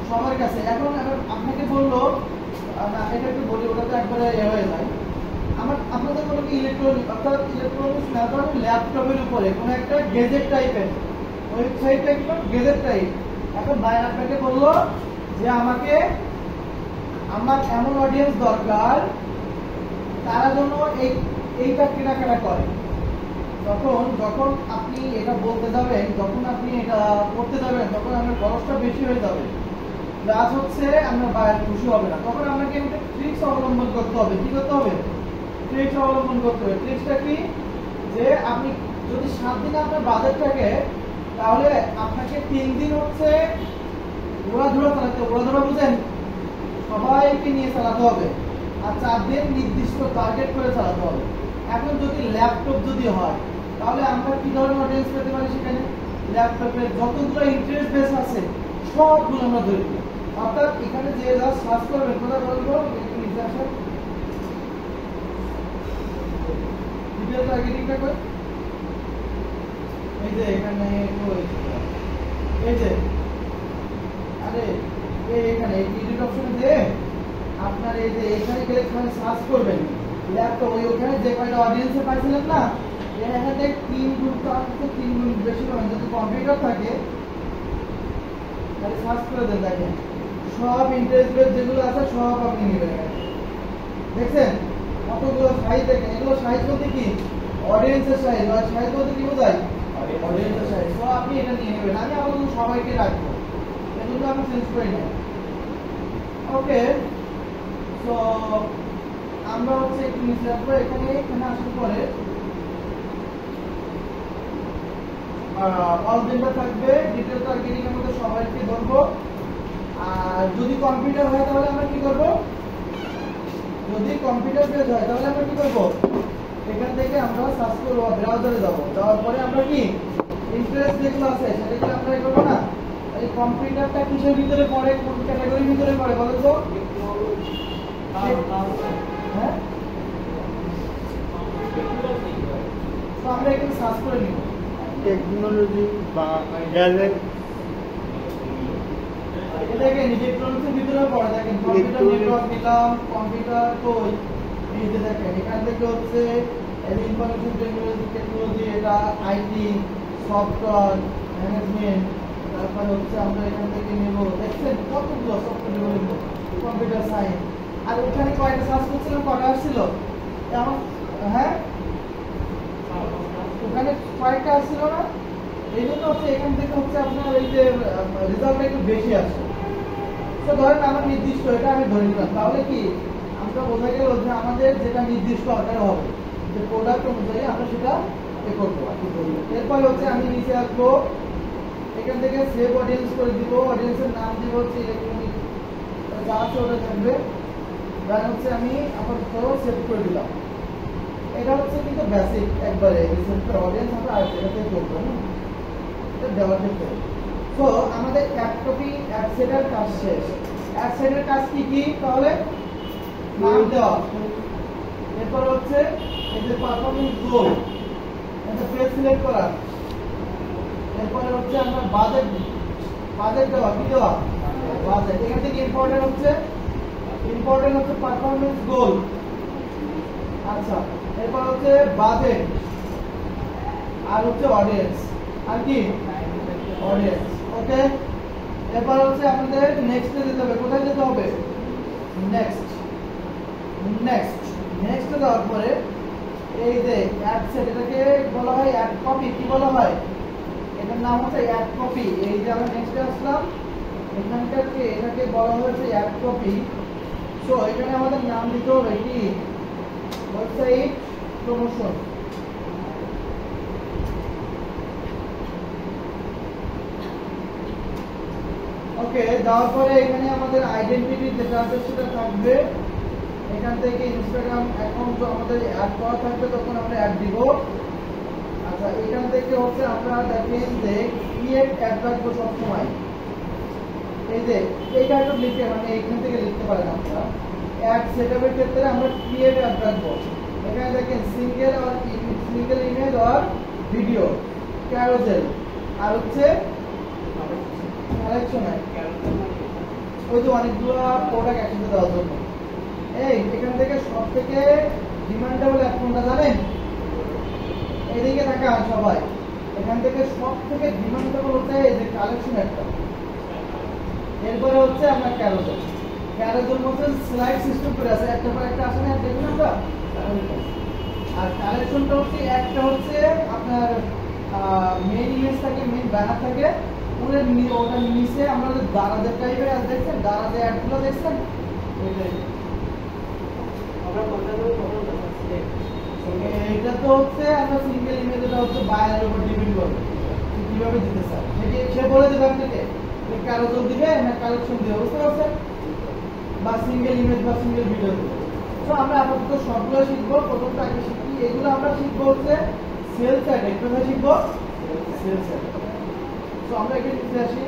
সবার কাছে। এখন আপনাকে বললো না, এটা একটু বলি, ওটা তো একবারে হয়ে যায়। আপনাদের কোনো কি ইলেকট্রনিক, অর্থাৎ ইলেকট্রনিক্স না, ল্যাপটপের উপরে কোনো একটা গেজেট টাইপের ওয়েবসাইটটা একটু গেজেট টাইপ। এখন বাইরে আপনাকে বললো যে আমার এমন অডিয়েন্স দরকার, তারা যেন এইটা কেনাকাটা করে। যখন আপনি এটা বলতে যাবেন, যখন আপনি এটা করতে যাবেন, তখন আপনার খরচটা বেশি হয়ে যাবে, প্লাস হচ্ছে আপনার বাইরে খুশি হবে না। তখন আপনাকে একটা ট্রিক্স অবলম্বন করতে হবে। কি করতে হবে? ট্রিক্স অবলম্বন করতে হবে। ট্রিক্সটা কি? যে আপনি যদি 7 দিন আপনার বাজেট থাকে, তাহলে আপনাকে 3 দিন হচ্ছে উড়াধুরা চালাতে হবে। উড়াধুরা বুঝেন? সবাইকে নিয়ে চালাতে হবে। আর 4 দিন নির্দিষ্ট টার্গেট করে চালাতে হবে। এখন যদি ল্যাপটপ যদি হয়, তাহলে আমরা কি ধরনের অডিয়েন্স পেতে পারি? সেখানে ল্যাপটপের যতগুলো ইন্টারেস্ট বেস আছে সবগুলো আমরা ধরি। অর্থাৎ এখানে যে যা সার্চ করবেন, কোথায় বলবো একটু নিচে আসেন, টার্গেটিংটা কই? এই যে এখানে এই যে আরে এখানে এডিট অপশন দিয়ে আপনার এই যে এখানে গেলে এখানে সার্চ করবেন ল্যাপটপ ওখানে যে কয়টা অডিয়েন্সে পাইছিলেন না এখানে দেখ 3 গুণ তার 3 গুণ বেশি পাবেন। যদি কম্পিউটার থাকে তাহলে সার্চ করে দেন, দেখেন সব ইন্টারেস্ট বেস যেগুলো আছে সব আপনি নেবেন। দেখছেন কতগুলো সাইজ, দেখেন এগুলো সাইজ বলতে কি অডিয়েন্সের সাইজ, আর সাইজ বলতে কি বোঝায় অডিয়েন্সের সাইজ। তো আপনি এটা নিয়ে নেবেন, আমি আপাতত সবাইকে রাখবো, এগুলো আমি চেঞ্জ করি না। ওকে, তো আমরা হচ্ছে একটু নিচে আসবো। এখানে আসার পরে অল জেন্ডার থাকবে, ডিটেইল টার্গেটিং এর মধ্যে সবাইকে ধরবো। আর যদি কম্পিউটার হয় তাহলে আমরা কি করব? যদি কম্পিউটার পেজ হয় তাহলে আমরা কি করব? এখান থেকে আমরা সার্চ করব, ব্রাউজারে যাব, যাওয়ার পরে আমরা কি ইন্টারেস্ট যেগুলো আছে সেটাকে আমরা করব না। এই কম্পিউটারটা কিসের ভিতরে পড়ে, কোন ক্যাটাগরির ভিতরে পড়ে বলেন তো? হ্যাঁ, তো আমরা এখানে সার্চ করে নিব টেকনোলজি বা গ্যাজেট। দেখেন ইলেকট্রনিক্সের ভিতরে পড়ে, দেখেন কম্পিউটার নেটওয়ার্ক দিলাম, কম্পিউটার কই এই যে দেখেন এখান থেকে হচ্ছে ইনফরমেশন টেকনোলজি, এটা আইটি সফটওয়্যার ম্যানেজমেন্ট, তারপর হচ্ছে আমরা এখান থেকে নেব। দেখছেন কতগুলো সফটওয়্যার ডেভেলপমেন্ট, কম্পিউটার সায়েন্স। আর ওখানে কয়টা সার্চ করছিলাম, কয়টা আসছিল? এমন হ্যাঁ, ওখানে কয়টা আসছিল না? এই জন্য হচ্ছে এখান থেকে হচ্ছে আপনার এই যে রেজাল্টটা একটু বেশি আসে। তো ধরেন আমার নির্দিষ্ট এটা আমি ধরে নিলাম, তাহলে কি আমরা বোঝা গেল যে আমাদের যেটা নির্দিষ্ট আকারে হবে, যে প্রোডাক্ট অনুযায়ী আমরা সেটা করবো। এরপরে হচ্ছে আমি নিচে আসবো, এখান থেকে সেভ অডিয়েন্স করে দিব, অডিয়েন্সের নাম দিব হচ্ছে ইলেকট্রনিক, যা আছে ওটা থাকবে। দেন হচ্ছে আমি আপাতত সেভ করে দিলাম। এটা হচ্ছে কিন্তু বেসিক একবারে রিসেন্টার অডিয়েন্স আমরা আর যেটাতে করবো না এটা দেওয়ার ক্ষেত্রে। তো আমাদের অ্যাড কপি অ্যাড সেটার কাজ শেষ। অ্যাড সেটের কাজ কি কি? তাহলে নাম দেওয়া, এরপর হচ্ছে এই যে পারফরম্যান্স গোল, এটা পেজ সিলেক্ট করা, এরপরে হচ্ছে আমরা বাজেট দেওয়া, কি দেওয়া বাজেট। এখান থেকে ইম্পর্টেন্ট হচ্ছে পারফরম্যান্স গোল। আচ্ছা, এরপর হচ্ছে বাজেট, আর হচ্ছে অডিয়েন্স, আর কি অডিয়েন্স। ওকে, এরপর হচ্ছে আমাদের নেক্সটে যেতে হবে। কোথায় যেতে হবে? নেক্সট দেওয়ার পরে এই যে অ্যাড সেট, এটাকে বলা হয় অ্যাড কপি। কি বলা হয়? এটার নাম হচ্ছে অ্যাড কপি। এই যে আমরা নেক্সটে আসলাম, এখানকারকে এটাকে বলা হয়েছে অ্যাড কপি। সো এখানে আমাদের নাম দিতে হবে কি ওয়েবসাইট প্রমোশন। ওকে, দেওয়ার পরে এখানে আমাদের আইডেন্টিটি যেটা আছে সেটা থাকবে। এখান থেকে ইনস্টাগ্রাম অ্যাকাউন্ট আমাদের অ্যাড করা থাকবে, তখন আমরা অ্যাড দিব। আচ্ছা, এখান থেকে হচ্ছে আমরা দেখেন যে ক্রিয়েট অ্যাড রাখবো সবসময়। এই যে এইটা একটু লিখে মানে এখান থেকে লিখতে পারেন আপনারা। অ্যাড সেটআপের ক্ষেত্রে আমরা ক্রিয়েট অ্যাড রাখবো। এখানে দেখেন সিঙ্গেল ইমেজ আর ভিডিও, ক্যারোসেল, আর হচ্ছে কালেকশন। ওই যে অনেকগুলো প্রোডাক্ট একসাথে দেওয়ার জন্য। এই এখান থেকে সব থেকে ডিমান্ডেবল অ্যাড কোনটা জানেন? এদিকে তাকান সবাই, এখান থেকে সব থেকে ডিমান্ডেবল হচ্ছে এই যে কালেকশন একটা। এরপরে হচ্ছে আমরা ক্যারোসেল মধ্যে স্লাইড সিস্টেম করে আছে, একটা পর একটা আসে না, দেখুন আমরা। আর কালেকশনটা হচ্ছে একটা হচ্ছে আপনার মেইন ইমেজ থাকে, মেইন ব্যানার থাকে, ওটার নিচে আমরা দারাজের টাইপের আছে, দেখছেন দারাজের অ্যাডগুলো দেখছেন? এটা তো হচ্ছে আমরা সিঙ্গেল ইমেজ, এটা হচ্ছে বায়ারের উপর ডিপেন্ড করবে কিভাবে দিতে চায়, সে বলে দেবে আপনাকে ক্যারোসেল দিবে না কালেকশন দিবে, বুঝতে পারছেন? বা সিঙ্গেল ইমেজ বা সিঙ্গেল ভিডিও দিবে। তো আমরা আপাতত সবগুলো শিখবো। প্রথমটা আগে শিখি, এগুলো আমরা শিখবো হচ্ছে সেলস সাইডে। কোথায় শিখবো? সেলস সাইডে। তো আমরা এখানে নিচে আসি।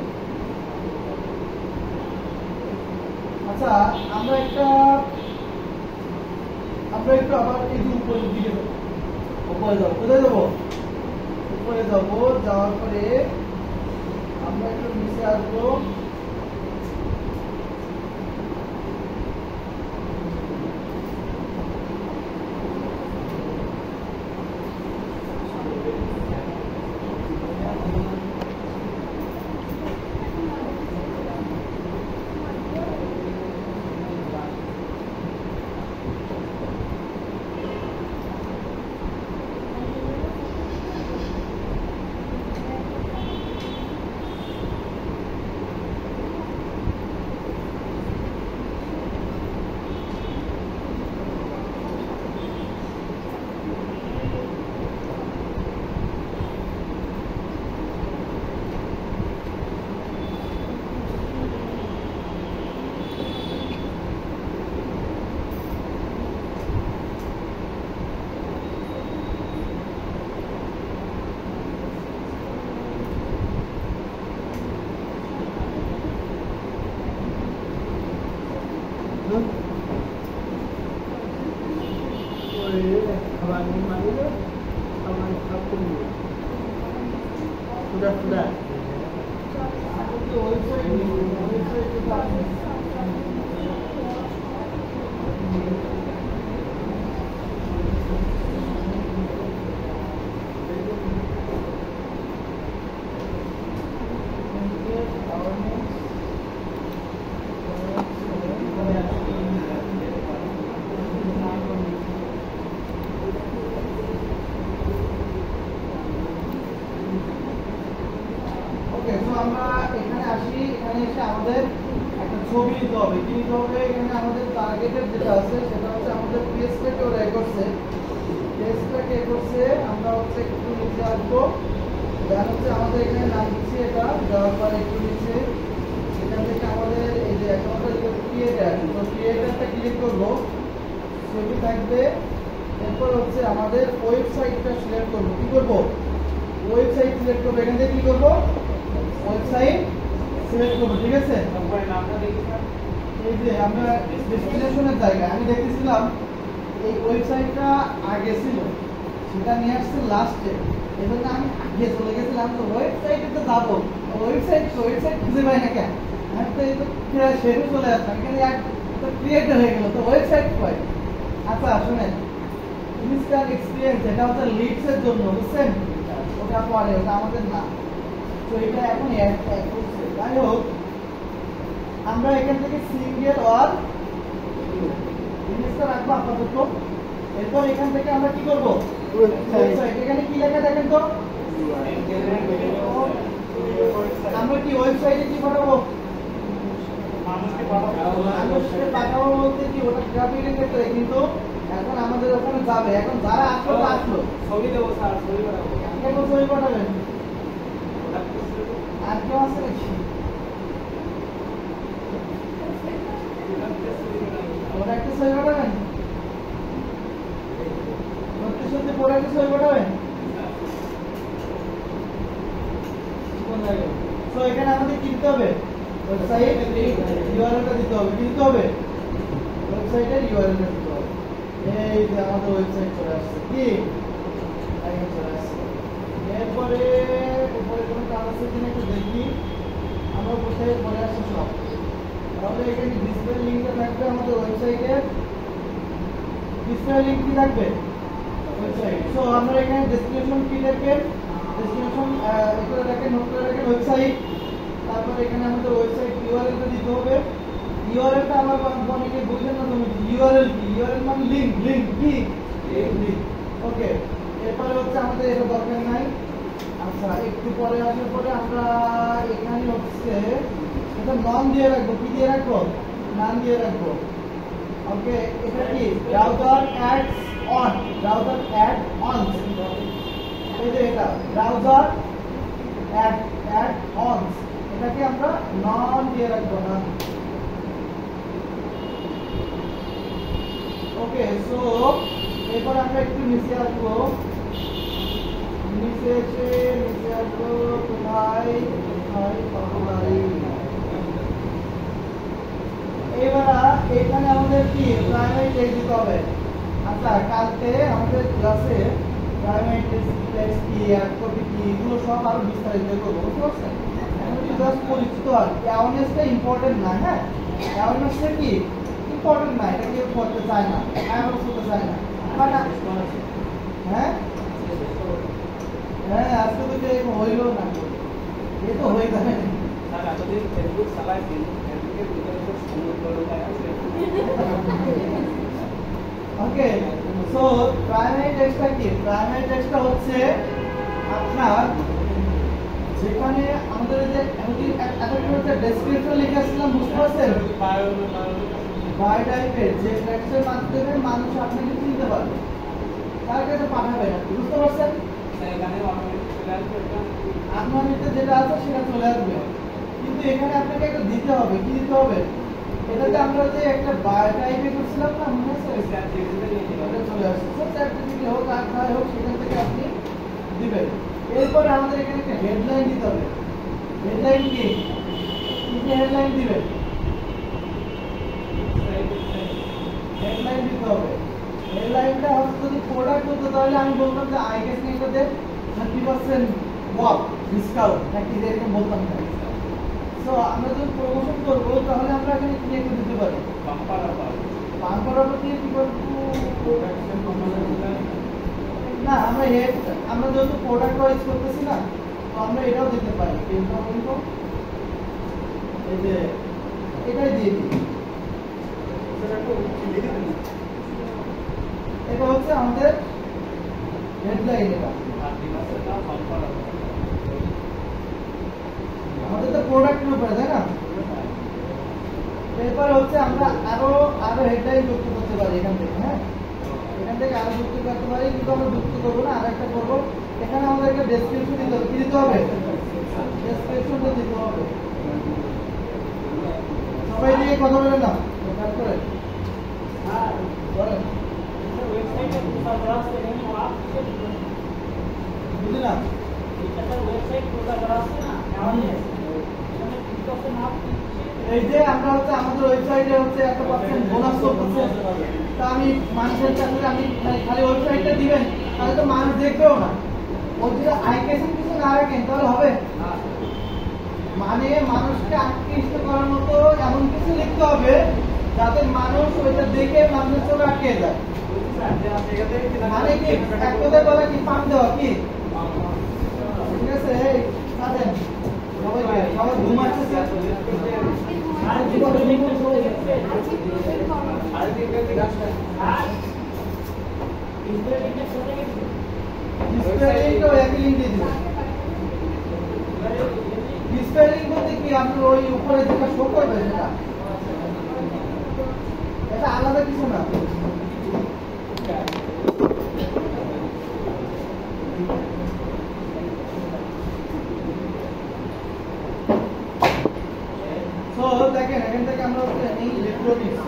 আচ্ছা, আমরা একটু আবার এই যে উপরের দিকে উপরে যাবো, কোথায় যাবো? উপরে যাবো, যাওয়ার পরে আমরা একটু নিচে আসবো। sudah আমরা এখানে আসি, এখানে এসে আমাদের একটা ছবি নিতে হবে। কি নিতে হবে? এখানে আমাদের টার্গেটের যেটা আছে সেটা হচ্ছে আমাদের পেজটাকে ওরা এ করছে, পেজটাকে এ করছে। আমরা হচ্ছে একটু নিচে আসবো, দেন হচ্ছে আমাদের এখানে নাম দিচ্ছি, এটা দেওয়ার পর একটু নিচে এখান থেকে আমাদের এই যে অ্যাকাউন্টটা ক্রিয়েটার, তো ক্রিয়েটারটা ক্লিক করবো, ছবি থাকবে। এরপর হচ্ছে আমাদের ওয়েবসাইটটা সিলেক্ট করবো। কি করবো? ওয়েবসাইট সিলেক্ট করবো। এখান থেকে কি করবো? ওয়েবসাইট সিলেক্ট করব। ঠিক আছে, তারপরে নামটা দেখি স্যার। এই যে আমরা ডেস্টিনেশনের জায়গা আমি দেখতেছিলাম এই ওয়েবসাইটটা আগে ছিল, সেটা নিয়ে আসছে লাস্টে, এজন্য আমি আগে চলে গেছিলাম। তো ওয়েবসাইটে তো যাবো, ওয়েবসাইট খুঁজে পাই না কেন, আমি তো এই তো সেরে চলে আসলাম, এখানে এক তো ক্রিয়েটার হয়ে গেল, তো ওয়েবসাইট পাই। আচ্ছা শুনেন, ইনস্ট্যান্ট এক্সপিরিয়েন্স এটা হচ্ছে লিডসের জন্য, বুঝছেন? ওটা পরে, ওটা আমাদের না। তো এটা এখন অ্যাড করছে। যাই হোক, আমরা এখান থেকে সিঙ্গেল অর জিনিসটা রাখবো আপাতত। এরপর এখান থেকে আমরা কি করবো? ওয়েবসাইট। এখানে কি লেখা দেখেন তো? আমরা কি ওয়েবসাইটে কি পাঠাবো? মানুষকে পাঠাবো বলতে কি ওটা ট্রাফিকের ক্ষেত্রে, কিন্তু এখন আমাদের ওখানে যাবে। এখন যারা আসলো তো আসলো, ছবি দেবো স্যার, ছবি পাঠাবো। কেমন ছবি পাঠাবেন? আর কেউ আছে নাকি? ওরা একটা ছবি পাঠাবেন, সত্যি সত্যি পরে একটা ছবি পাঠাবেন। তো এখানে আমাদের কি দিতে হবে? ওয়েবসাইট ইউআরএলটা দিতে হবে। কি দিতে হবে? ওয়েবসাইটের ইউআরএলটা দিতে হবে। এই যে আমাদের ওয়েবসাইট চলে আসছে। কি চলে আসছে। এরপরে উপরে কোনো কাজ আছে কিনা একটু দেখি, আমরা কোথায় পরে আসছি সব। তাহলে এখানে ডিসপ্লে লিঙ্কটা থাকবে আমাদের ওয়েবসাইটের, ডিসপ্লে লিঙ্ক কি থাকবে? ওয়েবসাইট। সো আমরা এখানে ডেসক্রিপশন কি লিখবেন? ডেসক্রিপশন এটা দেখেন, নোট করে রাখেন ওয়েবসাইট। তারপর এখানে আমাদের ওয়েবসাইট ইউআরএলটা দিতে হবে। ইউআরএলটা আমরা অনেকে বুঝেন না, তুমি ইউআরএল কি? ইউআরএল মানে লিংক, লিংক কি? লিংক। ওকে, এরপরে হচ্ছে আমাদের এটা দরকার নাই। আচ্ছা, একটু পরে আসার পরে আমরা এখানে হচ্ছে এটা নন দিয়ে রাখবো। কি দিয়ে রাখবো? নাম দিয়ে রাখবো। ওকে, এটা কি? Browser ads on, browser ad on. এই যে এটা ব্রাউজার অ্যাড অন, এটাকে আমরা নন দিয়ে রাখবো না। ওকে, সো এরপর আমরা একটু নিচে আসবো, নিচে আসবো। কোথায় এবার এখানে আমাদের কি প্রাইমারি টেক্সট দিতে হবে। আচ্ছা, কালকে আমাদের ক্লাসে প্রাইমারি টেক্সট কি, কপি কি, এগুলো সব আরো বিস্তারিত করবো, বুঝতে পারছেন? এখন জাস্ট পরিচিত আর অ্যাওয়ারনেসটা ইম্পর্টেন্ট না, হ্যাঁ অ্যাওয়ারনেসটা কি ইম্পর্টেন্ট না, এটা কেউ করতে চায় না, অ্যাওয়ারনেস করতে চায় না, বাট হ্যাঁ হ্যাঁ আজকে তো কেউ হইলো না, এ তো হয়ে যাবে। ওকে, সো প্রাইমারি টেক্সটটা কি? প্রাইমারি টেক্সটটা হচ্ছে আপনার যেখানে আমাদের যে এতটা ডেসক্রিপশন লিখেছিলাম, বুঝতে পারছেন? বাই টাইপের যে টেক্সটের মাধ্যমে মানুষ আপনাকে চিনতে পারবে, তার কাছে পাঠাবেন, বুঝতে পারছেন? আপনার ভিতরে যেটা আছে সেটা চলে আসবে, কিন্তু এখানে আপনাকে একটা দিতে হবে। কি দিতে হবে? এটাতে আমরা যে একটা বাই টাইপে করছিলাম না, মনে আছে? এটা চলে আসছে, তো চ্যাপ্টার থেকে হোক আর যাই হোক সেখান থেকে আপনি দিবেন। এরপরে আমাদের এখানে একটা হেডলাইন দিতে হবে। হেডলাইন কি? কি হেডলাইন দিবেন? হেডলাইন দিতে হবে। হেডলাইনটা হচ্ছে যদি প্রোডাক্ট হতো তাহলে আমি বলতাম যে আইগেস নেটাতে 30% অফ ডিসকাউন্ট নাকি এরকম বলতাম না। সো আমরা যদি প্রমোশন করবো তাহলে আমরা এখানে কি লিখে দিতে পারি? Bumper offer. বাম্পার অফার দিয়ে কি করব? না, আমরা যেহেতু প্রোডাক্ট ওয়াইজ করতেছি না, তো আমরা এটাও দিতে পারি। কিন্তু এই যে এটাই দিয়ে দিই, এটা হচ্ছে আমাদের হেডলাইন। এটা আমাদের তো প্রোডাক্টের উপরে, তাই না? এরপর হচ্ছে আমরা আরো হেডলাইন যুক্ত করতে পারি এখান থেকে, হ্যাঁ এখান থেকে আরো যুক্ত করতে পারি, কিন্তু আমরা যুক্ত করবো না, আরেকটা করবো। এখানে আমাদের একটা ডেসক্রিপশন দিতে হবে। কি দিতে হবে? ডেসক্রিপশনটা দিতে হবে। সবাই নিয়ে কথা বলেন না, কাজ করে বলেন, বুঝলাম। এই যে আমরা হচ্ছে আমাদের ওয়েবসাইটে হচ্ছে একটা পার্সেন্ট বোনাস করতেছে, তা আমি মানুষের কাছে আমি খালি ওয়েবসাইটটা দিবেন তাহলে তো মানুষ দেখবেও না। ওর যদি আইকেশন কিছু না রাখেন তাহলে হবে, মানে মানুষকে আকৃষ্ট করার মতো এমন কিছু লিখতে হবে যাতে মানুষ ওইটা দেখে মানুষের চোখে আটকে যায়। মানে কি এক কথায় বলা কি পাম দেওয়া কি, ঠিক আছে? এই সাথেন সবাই ঘুমাচ্ছে, স্পেলিং বলতে কি আপনার ওই উপরে যেটা শো করবে সেটা, এটা আলাদা কিছু না। দেখেন এখান থেকে আমরা হচ্ছে এই ইলেকট্রনিক্স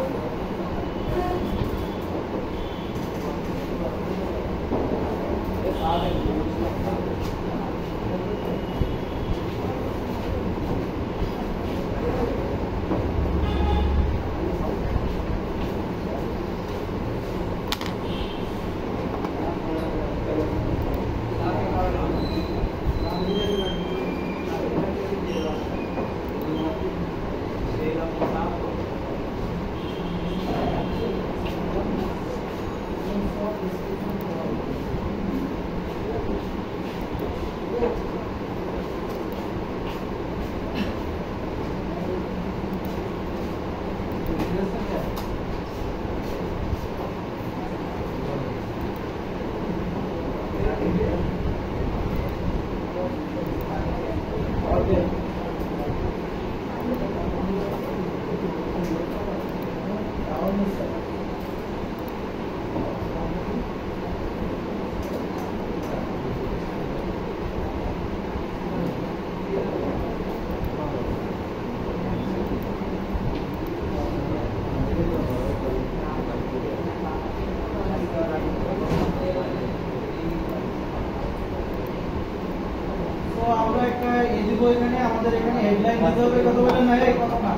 আমাদের এখানে হেডলাইন দিতে হবে। কথা বলেন না, এই কথা না,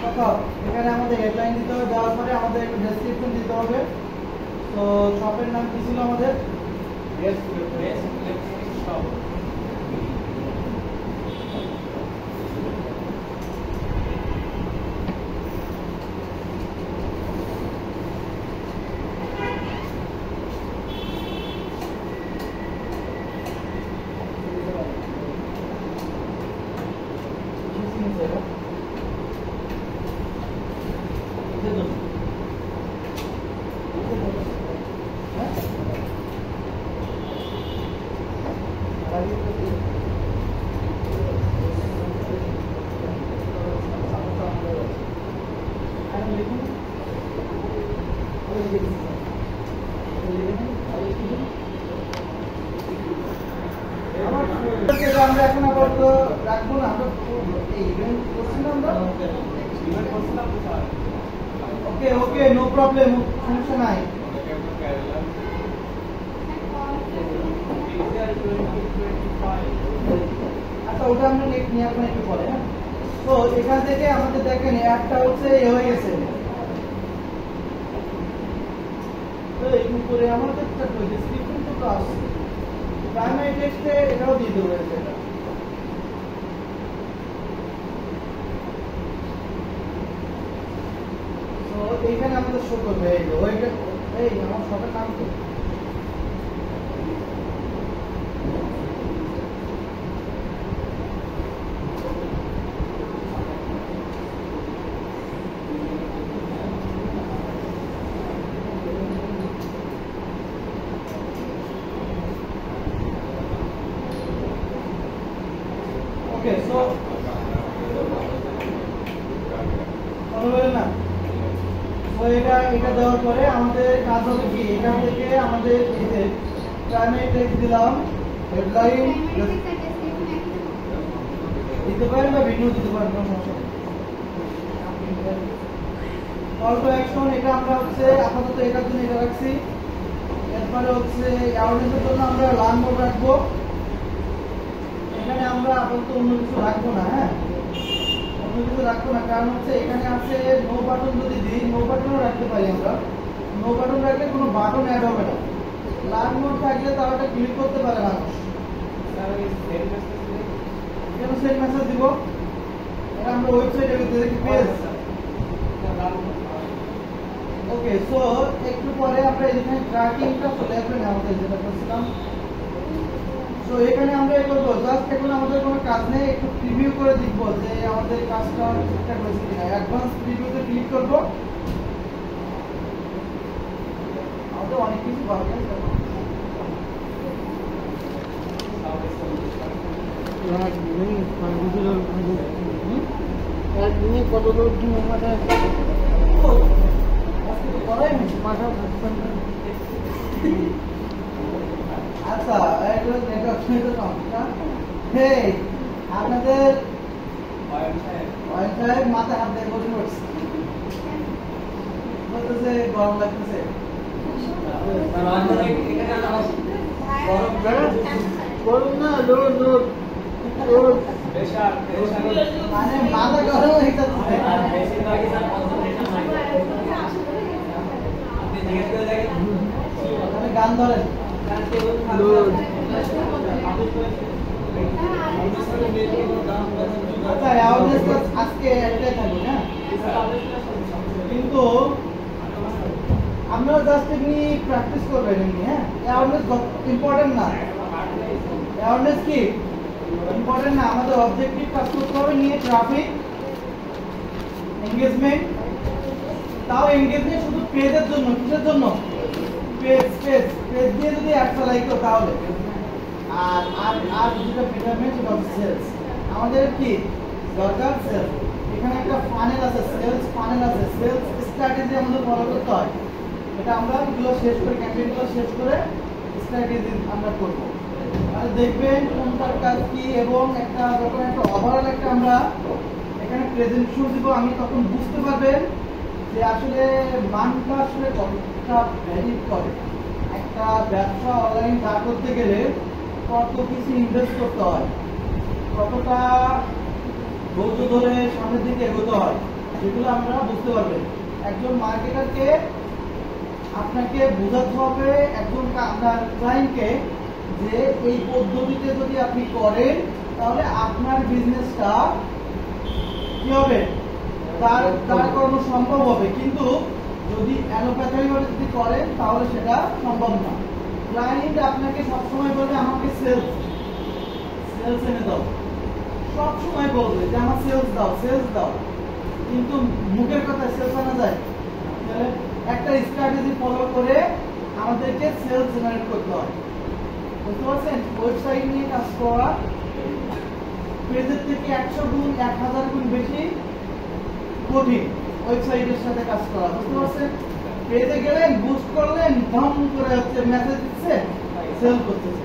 কথা এখানে আমাদের হেডলাইন দিতে হবে। দেওয়ার পরে আমাদের একটা ডেসক্রিপশন দিতে হবে। তো শপের নাম কি ছিল আমাদের? Best electronics shop. আমরা এখন আপাতত রাখবো না, আমরা এই ইভেন্ট করছিলাম আমরা। ওকে ওকে, নো প্রবলেম, সমস্যা নাই। আচ্ছা, ওটা আমরা নেক্সট নিয়ে আসবো একটু পরে। হ্যাঁ, তো এখান থেকে আমাদের দেখেন একটা হচ্ছে হয়ে গেছে, তো এই উপরে আমাদের ডিসক্রিপশন তো আসছে, প্রাইমারি টেক্সটে এটাও দিয়ে দেবো। এটা তো এইখানে আমাদের শো করবে এই যে ওইটা, এই আমার সবার নাম তো ওকে। সো না, তো এটা দেওয়ার পরে আমাদের কাজ হবে কি, এখান থেকে আমাদের এই যে প্রাইমারি টেক্সট দিলাম, হেডলাইন দিতে পারেন বা ভিডিও দিতে পারেন, কোনো সমস্যা নেই। কল টু অ্যাকশন এটা আমরা হচ্ছে আপাতত এটার জন্য এটা রাখছি। এরপরে হচ্ছে অ্যাওয়ারনেসের জন্য আমরা লার্ন মোড রাখবো। এখানে আমরা আপাতত অন্য কিছু রাখবো না। হ্যাঁ, অন্য কিছু রাখবো না, কারণ হচ্ছে এখানে আছে নো বাটন, যদি দিই নো বাটনও রাখতে পারি আমরা। নো বাটন রাখলে কোনো বাটন অ্যাড হবে না। লার্ন মোড থাকলে তারা এটা ক্লিক করতে পারে না। কেন সেন্ড মেসেজ দিব? এটা আমরা ওয়েবসাইটে দেখি পেজ। ওকে, সো একটু পরে আমরা এখানে ট্র্যাকিংটা চলে আসবে না, আমাদের যেটা করছিলাম। তো এখানে আমরা এই করবো, জাস্ট এখন আমাদের কোনো কাজ নেই, একটু প্রিভিউ করে দেখবো যে আমাদের কাজটা ঠিকঠাক হয়েছে কিনা। অ্যাডভান্স প্রিভিউতে ক্লিক করবো। আমাদের অনেক কিছু বাকি আছে। একদিনে কত লোক মাথা মাথা ভাবছেন না। আচ্ছা, আপনাদের মাথায় হাত দিয়ে বসে পড়ছে, বলতেছে গরম লাগতেছে। গরম না, রোদ রোদ রোদ। মানে মাথা গরম হয়ে যাচ্ছে। গান ধরেন। আচ্ছা, আজকে একটাই থাকবে না, কিন্তু আপনারা জাস্ট এমনি প্র্যাকটিস করবেন এমনি। হ্যাঁ, অ্যাওয়ারনেস ইম্পর্টেন্ট না। অ্যাওয়ারনেস কি ইম্পর্টেন্ট না, আমাদের অবজেক্টিভ কাজ করতে হবে নিয়ে ট্রাফিক এনগেজমেন্ট। তাও এনগেজমেন্ট শুধু পেজের জন্য, কিসের জন্য? পেজ পেজ পেজ দিয়ে যদি একটা লাইক করো তাহলে। আর আর আর যেটা বেটারমেন্ট সেটা হচ্ছে সেলস। আমাদের কি দরকার? সেলস। এখানে একটা ফানেল আছে, সেলস ফানেল আছে, সেলস স্ট্র্যাটেজি আমাদের ফলো করতে হয়। এটা আমরা এগুলো শেষ করে, ক্যাম্পেইনগুলো শেষ করে স্ট্র্যাটেজি আমরা করবো। আর দেখবেন কোনটার কাজ কি, এবং একটা যখন একটা ওভারঅল একটা আমরা এখানে প্রেজেন্টেশন দিব, আমি তখন বুঝতে পারবেন যে আসলে মানটা আসলে কতটা ভ্যারি করে। একটা ব্যবসা অনলাইন দাঁড় করতে গেলে কত কিছু ইনভেস্ট করতে হয়, কতটা ধৈর্য ধরে সামনের দিকে এগোতে হয়, সেগুলো আমরা বুঝতে পারবেন। একজন মার্কেটারকে আপনাকে বোঝাতে হবে একজন আপনার ক্লায়েন্টকে যে এই পদ্ধতিতে যদি আপনি করেন তাহলে আপনার বিজনেসটা কি হবে, তার করানো সম্ভব হবে। কিন্তু যদি অ্যালোপ্যাথি ভাবে যদি করেন তাহলে সেটা সম্ভব না। ক্লায়েন্ট আপনাকে সবসময় বলবে আমাকে সেলস এনে দাও, সবসময় বলবে যে আমার সেলস দাও, কিন্তু মুখের কথা সেলস আনা যায়? তাহলে একটা স্ট্র্যাটেজি ফলো করে আমাদেরকে সেলস জেনারেট করতে হয়, বুঝতে পারছেন? ওয়েবসাইট নিয়ে কাজ করা পেজের থেকে 100 গুণ 1000 গুণ বেশি কঠিন ওয়েবসাইটের সাথে কাজ করা, বুঝতে পারছেন? পেজে গেলেন, বুস্ট করলেন, ধম করে হচ্ছে মেসেজ দিচ্ছে, সেল করতেছে,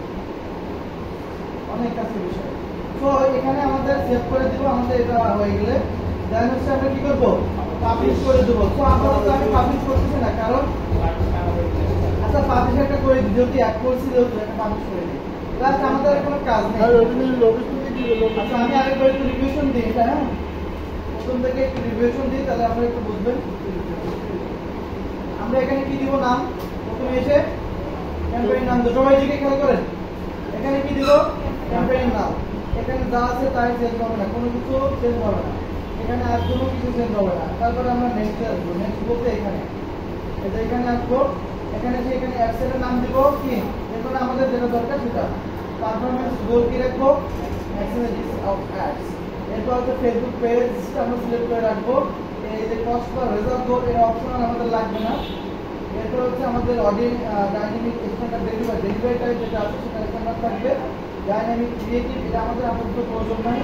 অনেক কাছে বিষয়। তো এখানে আমাদের সেভ করে দিব, আমাদের এটা হয়ে গেলে দেন হচ্ছে আমরা কি করবো, পাবলিশ করে দেবো। তো আপাতত আমি পাবলিশ করতেছি না, কারণ আচ্ছা পাবলিশ একটা করে দিই, যদি এক করছি যেহেতু একটা পাবলিশ করে দিই, জাস্ট আমাদের কোনো কাজ নেই। আচ্ছা আমি আরেকবার একটু রিভিউশন দিই, হ্যাঁ প্রথম থেকে একটু রিভিউশন দিই, তাহলে আপনারা একটু বুঝবেন। আমরা এখানে কি দিব, নাম প্রথমে এসে ক্যাম্পেইন নাম দেব, সবাই দিকে খেয়াল করেন, এখানে কি দিব, ক্যাম্পেইন নাম। এখানে যা আছে তাই চেঞ্জ হবে না, কোনো কিছু চেঞ্জ হবে না, এখানে আর কোনো কিছু চেঞ্জ হবে না। তারপরে আমরা নেক্সট আসবো, নেক্সট বলতে এখানে এটা এখানে আসবো, এখানে এসে এখানে অ্যাডসের নাম দিব কি, এরপরে আমাদের যেটা দরকার সেটা পারফরম্যান্স গোল কি রাখবো, ম্যাক্সিমাইজেস অফ অ্যাডস। এরপর হচ্ছে ফেসবুক পেজ আমরা সিলেক্ট করে রাখবো, এই যে কস্ট ফর রেজাল্ট গোল এর অপশনাল আমাদের লাগবে না। এরপর হচ্ছে আমাদের audience dynamic standard delivery type যেটা আছে সেটা স্ট্যান্ডার্ড থাকবে। ডাইনামিক ক্রিয়েটিভ এটা আমাদের আপাতত প্রয়োজন নাই।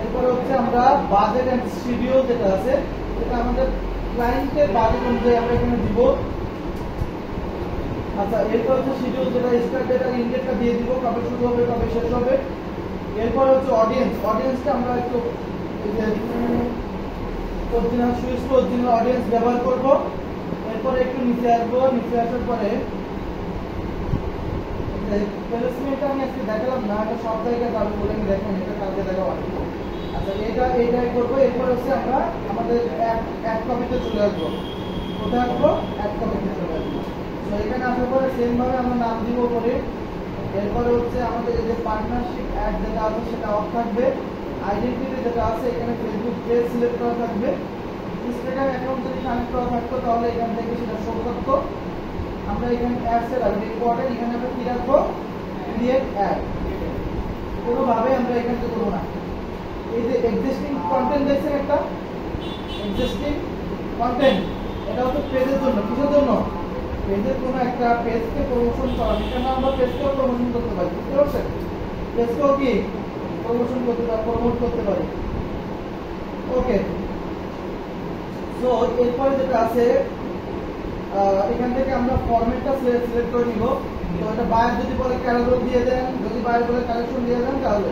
এরপর হচ্ছে আমরা বাজেট এন্ড শিডিউল যেটা আছে সেটা আমাদের ক্লায়েন্টের বাজেট অনুযায়ী আমরা এখানে দিব। আচ্ছা এরপর হচ্ছে শিডিউল যেটা স্টার্ট ডেট আর এন্ড ডেটটা দিয়ে দিব, কবে শুরু হবে কবে শেষ হবে। এরপর হচ্ছে অডিয়েন্সটা আমরা একটু এই যে অরিজিনাল সুইচ অরিজিনাল অডিয়েন্স ব্যবহার করব। এরপরে একটু নিচে আসবো, নিচে আসার পরে প্লেসমেন্টটা আমি আজকে দেখালাম না, এটা সব জায়গায় যাবে বলে আমি দেখেন, এটা কালকে দেখাবো। আচ্ছা এইটাই করবো। এরপর হচ্ছে আমরা আমাদের এক কপিতে চলে আসবো, কোথায় আসবো, এক কপিতে চলে আসবো। তো এখানে আসার পরে সেম ভাবে আমরা নাম দিব উপরে। এরপরে হচ্ছে আমাদের এই যে পার্টনারশিপ অ্যাড যেটা আছে সেটা অফ থাকবে। আইডেন্টিটি যেটা আছে এখানে ফেসবুক পেজ সিলেক্ট করা থাকবে। ইনস্টাগ্রাম অ্যাকাউন্ট যদি কানেক্ট করা থাকতো তাহলে এখান থেকে সেটা শো করতো। আমরা এখানে অ্যাডসের আর ইম্পর্টেন্ট এখানে আমরা কি রাখবো, ক্রিয়েট অ্যাড। কোনোভাবে আমরা এখানে করবো না। এই যে এক্সিস্টিং কন্টেন্ট দেখছেন, একটা এক্সিস্টিং কন্টেন্ট, এটা হচ্ছে পেজের জন্য। কিসের জন্য, পেজের কোনো একটা পেজকে প্রমোশন করা, এখানে আমরা পেজকেও প্রমোশন করতে পারি, বুঝতে পারছেন? পেজকেও কি প্রমোশন করতে পারি, প্রমোট করতে পারি। ওকে, সো এরপরে যেটা আছে এখান থেকে আমরা ফরম্যাটটা সিলেক্ট করে নিব। তো এটা বায়ার যদি বলে ক্যাটাগরি দিয়ে দেন, যদি বায়ার বলে কালেকশন দিয়ে দেন, তাহলে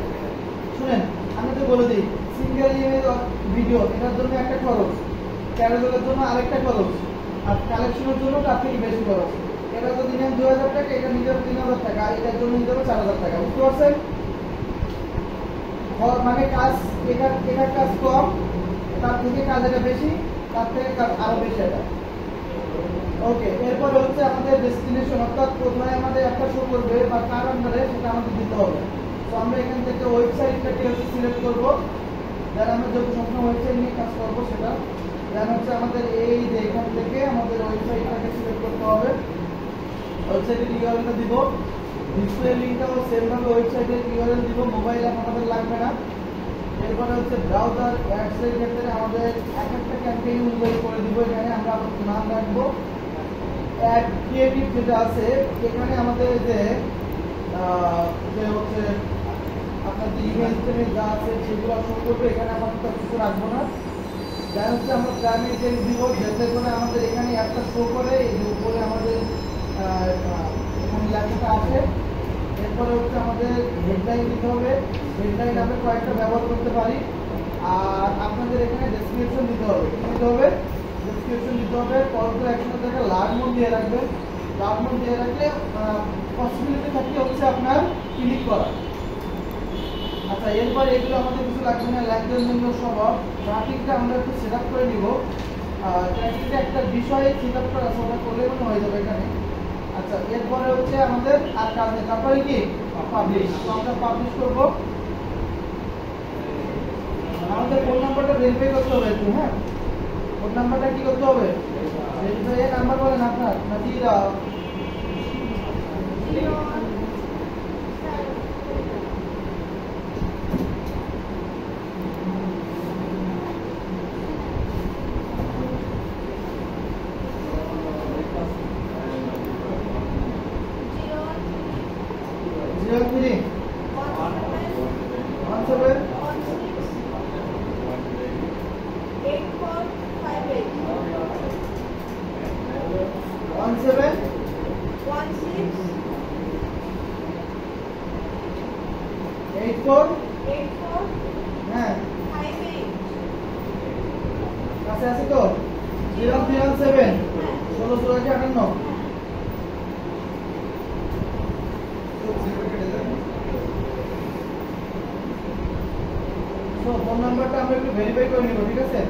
শুনেন আমি তো বলে দিই, সিঙ্গেল ইমেজ ভিডিও এটার জন্য একটা খরচ, ক্যাটাগরির জন্য আরেকটা খরচ, আর কালেকশনের জন্য তার থেকে বেশি খরচ। এটা যদি নেন 2000 টাকা, এটা নিতে হবে 3000 টাকা, এটার জন্য নিতে হবে 4000 টাকা, বুঝতে পারছেন? মানে কাজ এটার কাজ কম, তার থেকে কাজ এটা বেশি, তার থেকে কাজ আরো বেশি এটা। ওকে, এরপরে হচ্ছে আমাদের ডেস্টিনেশন, অর্থাৎ কোথায় আমাদের একটা শো করবে বা কার আন্ডারে সেটা আমাদের দিতে হবে। তো আমরা এখান থেকে ওয়েবসাইটটাকে হচ্ছে সিলেক্ট করবো, যারা আমরা যত সম্পূর্ণ ওয়েবসাইট নিয়ে কাজ করবো সেটা। দেন হচ্ছে আমাদের এই যে এখান থেকে আমাদের ওয়েবসাইটটাকে সিলেক্ট করতে হবে, ওয়েবসাইটের ইউআরএলটা দিব, ডিসপ্লে লিংকটাও সেম ভাবে ওয়েবসাইটের ইউআরএল দিব, মোবাইল অ্যাপ আমাদের লাগবে না। এরপরে হচ্ছে ব্রাউজার অ্যাডস এর ক্ষেত্রে আমাদের এক একটা ক্যাম্পেইন অনুযায়ী করে দিব। এখানে আমরা নাম রাখবো অ্যাড ক্রিয়েটিভ যেটা আছে, এখানে আমাদের যে হচ্ছে আপনার যে ইমেজ যা আছে সেগুলো শো করবে, এখানে আমাদের কিছু রাখবো না। দেন হচ্ছে আমরা প্রাইমারি টেক্সট দিব, যাতে করে আমাদের এখানে একটা শো করে, এই যে উপরে আমাদের এখানে লেখাটা আছে। এরপরে হচ্ছে আমাদের হেডলাইন দিতে হবে, হেডলাইন আমরা কয়েকটা ব্যবহার করতে পারি। আর আপনাদের এখানে ডেসক্রিপশন দিতে হবে, কি দিতে হবে, ডেসক্রিপশন দিতে হবে। কল টু অ্যাকশনের জায়গায় লার্ন মোড দিয়ে রাখবেন, লার্ন মোড দিয়ে রাখলে পসিবিলিটি থাকে হচ্ছে আপনার ক্লিক করা। আচ্ছা এরপর এগুলো আমাদের কিছু লাগবে না, ল্যাঙ্গুয়েজ মেনু সহ ট্রাফিকটা আমরা একটু সেট আপ করে নিব। ট্যাক্সিতে একটা বিষয়ে চিন্তা করা সেটা করলে মনে হয়ে যাবে এখানে। আচ্ছা, এরপরে হচ্ছে আমাদের আর কাজ নেই, তারপরে কি পাবলিশ। তো আমরা পাবলিশ করব। আমাদের ফোন নাম্বারটা ভেরিফাই করতে হবে একটু, হ্যাঁ ফোন নাম্বারটা কি করতে হবে? ভেরিফাই নাম্বার বলেন আপনার না দিয়ে দাও। আছে তো 0317 1658 ফোন নাম্বারটা আমরা একটু ভেরিফাই করে নিব, ঠিক আছে?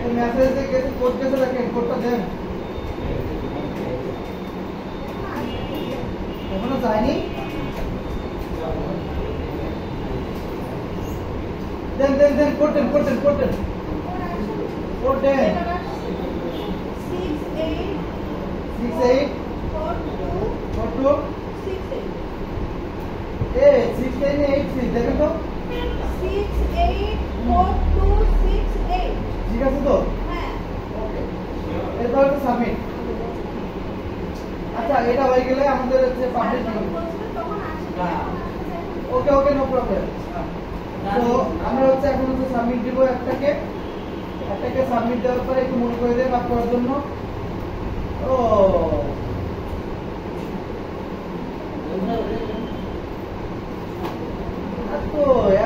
তো মেসেজ থেকে কোড কেসে রাখেন, কোডটা দেন। এখনো যায়নি? দেন দেন দেন, কোড দেন কোড দেন কোড দেন কোড দেন 68 42 68 6983 দেখেন তো 684268 ঠিক আছে তো? হ্যাঁ ওকে, এরপর হচ্ছে সাবমিট। আচ্ছা, এটা হয়ে গেলে আমাদের হচ্ছে পাবলিশ হবে। ওকে ওকে, নো প্রবলেম। তো আমরা হচ্ছে এখন হচ্ছে সাবমিট দিব। একটাকে সাবমিট দেওয়ার পরে একটু মনে করে দেন আপনার জন্য। ও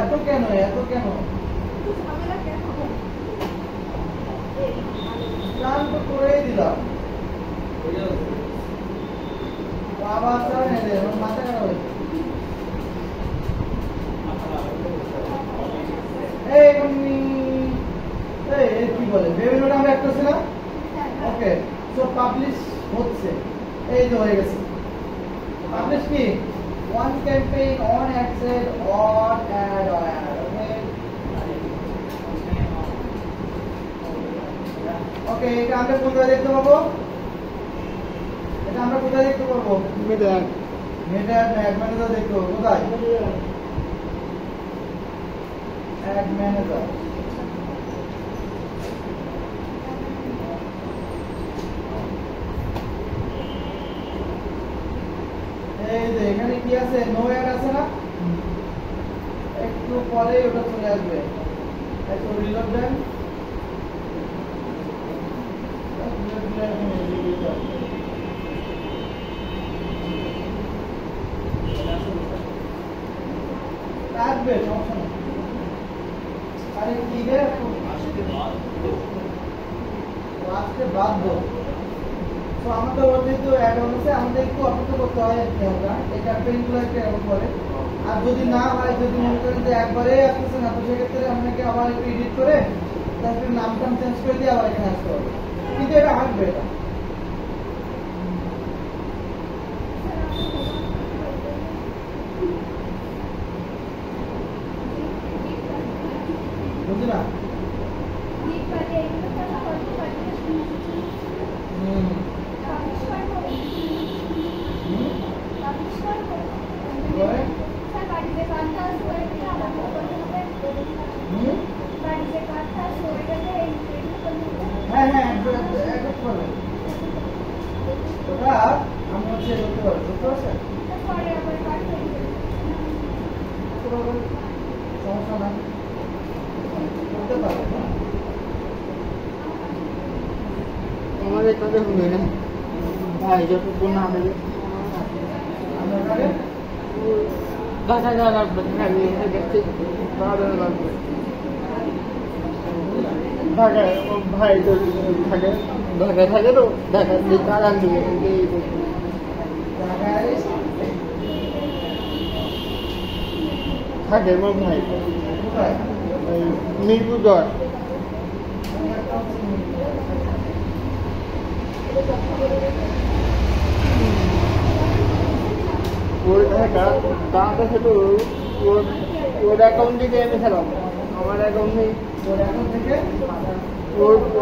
এত কেন প্ল্যান তো করেই দিলাম, আবার মাথা খারাপ হয়েছে। কি বলে বেবিনোটা আমরা একটা ছিল। ওকে, সো পাবলিশ হচ্ছে, এই যে হয়ে গেছে পাবলিশ। কি one campaign on access or ad ওকে, এটা আমরা কোথায় দেখতে পাবো? এটা আমরা কোথায় দেখতে পাবো? মেটা অ্যাড ম্যানেজার দেখতে পাবো। কোথায়? Add manager. এই যে এখানে কি আছে? নো অ্যাড আছে না? একটু পরে ওটা চলে আসবে। একটু রিলোড দেন। আসবে, সমস্যা নেই। আরে কি রে, আজকে বাধ্য। তো আমাদের যেহেতু অ্যাড আছে, আমাদের একটু অপেক্ষা করতে হয়। আমরা এই ক্যাম্পেইনগুলো একটু এমন করে, আর যদি না হয়, যদি মনে করেন যে একবারে আসতেছে না, তো সেক্ষেত্রে আপনাকে আবার একটু এডিট করে তারপরে নামটা চেঞ্জ করে দিয়ে আবার এখানে আসতে হবে। কিন্তু এটা আসবে, এটা বুঝলি না? হ্যাঁ হ্যাঁ, ওটা আমি হচ্ছে করতে পারবো, বুঝতে পারছেন? সমস্যা নাই, করতে পারবো। আমাদের কাছে হবে না ভাই, যতক্ষণ না আমাদের দেখা যাওয়া লাগবে, ভালো লাগবে। ঢাকায় ভাই তো ঢাকায় থাকে, তো ঢাকার দিকে আরাম দিবে থাকে আমার ভাই, মিরপুর ওর দাঁড়াতে শুধু ওর অ্যাকাউন্ট থেকে এনে খেলাম, আমার অ্যাকাউন্ট নেই। ওর এখন থেকে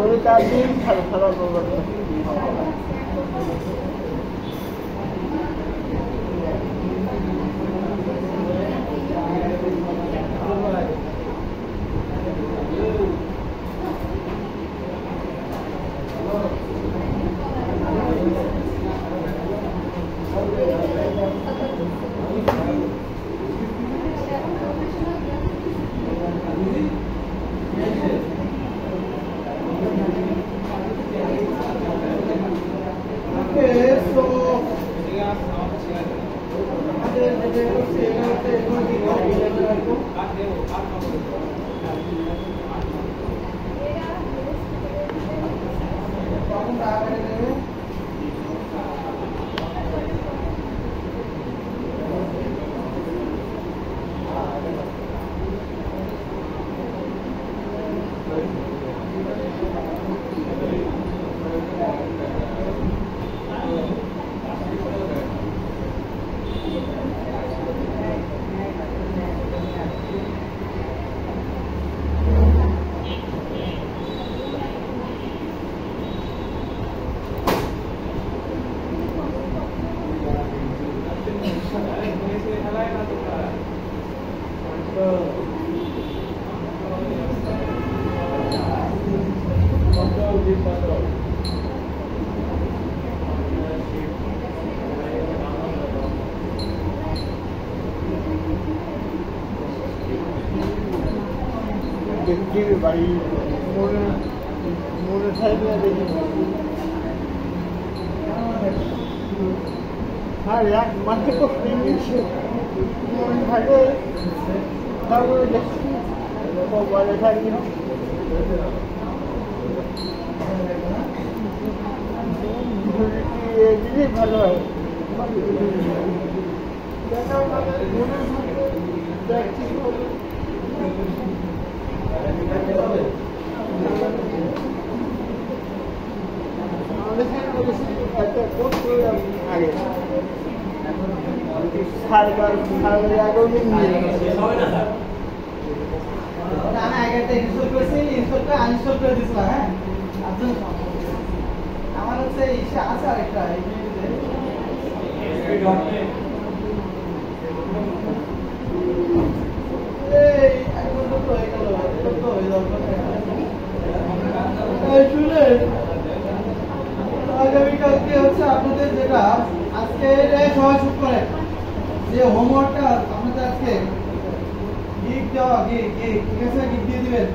ওর কাজ দিয়ে খেলা করবো। দেখছি বাড়ি মনে থাকলে দেখি। আর এক মাসে তো ফিনিশে মনে থাকে, তারপরে দেখছি বলে থাকি দিলেই ভালো হয়। দেখছি আগে আমি আগে ইনস্টল করেছি, ইনস্টল করে আনইনস্টল করে দিয়েছিলাম। হ্যাঁ, আমার হচ্ছে ইসে আছে আরেকটা আগামীকালকে হচ্ছে আপনাদের যেটা আজকে সবাই চুপ করে যে হোমওয়ার্কটা আপনাদের আজকে গিগ দেওয়া, গিগ ঠিক আছে, গিগ দিয়ে দিবেন।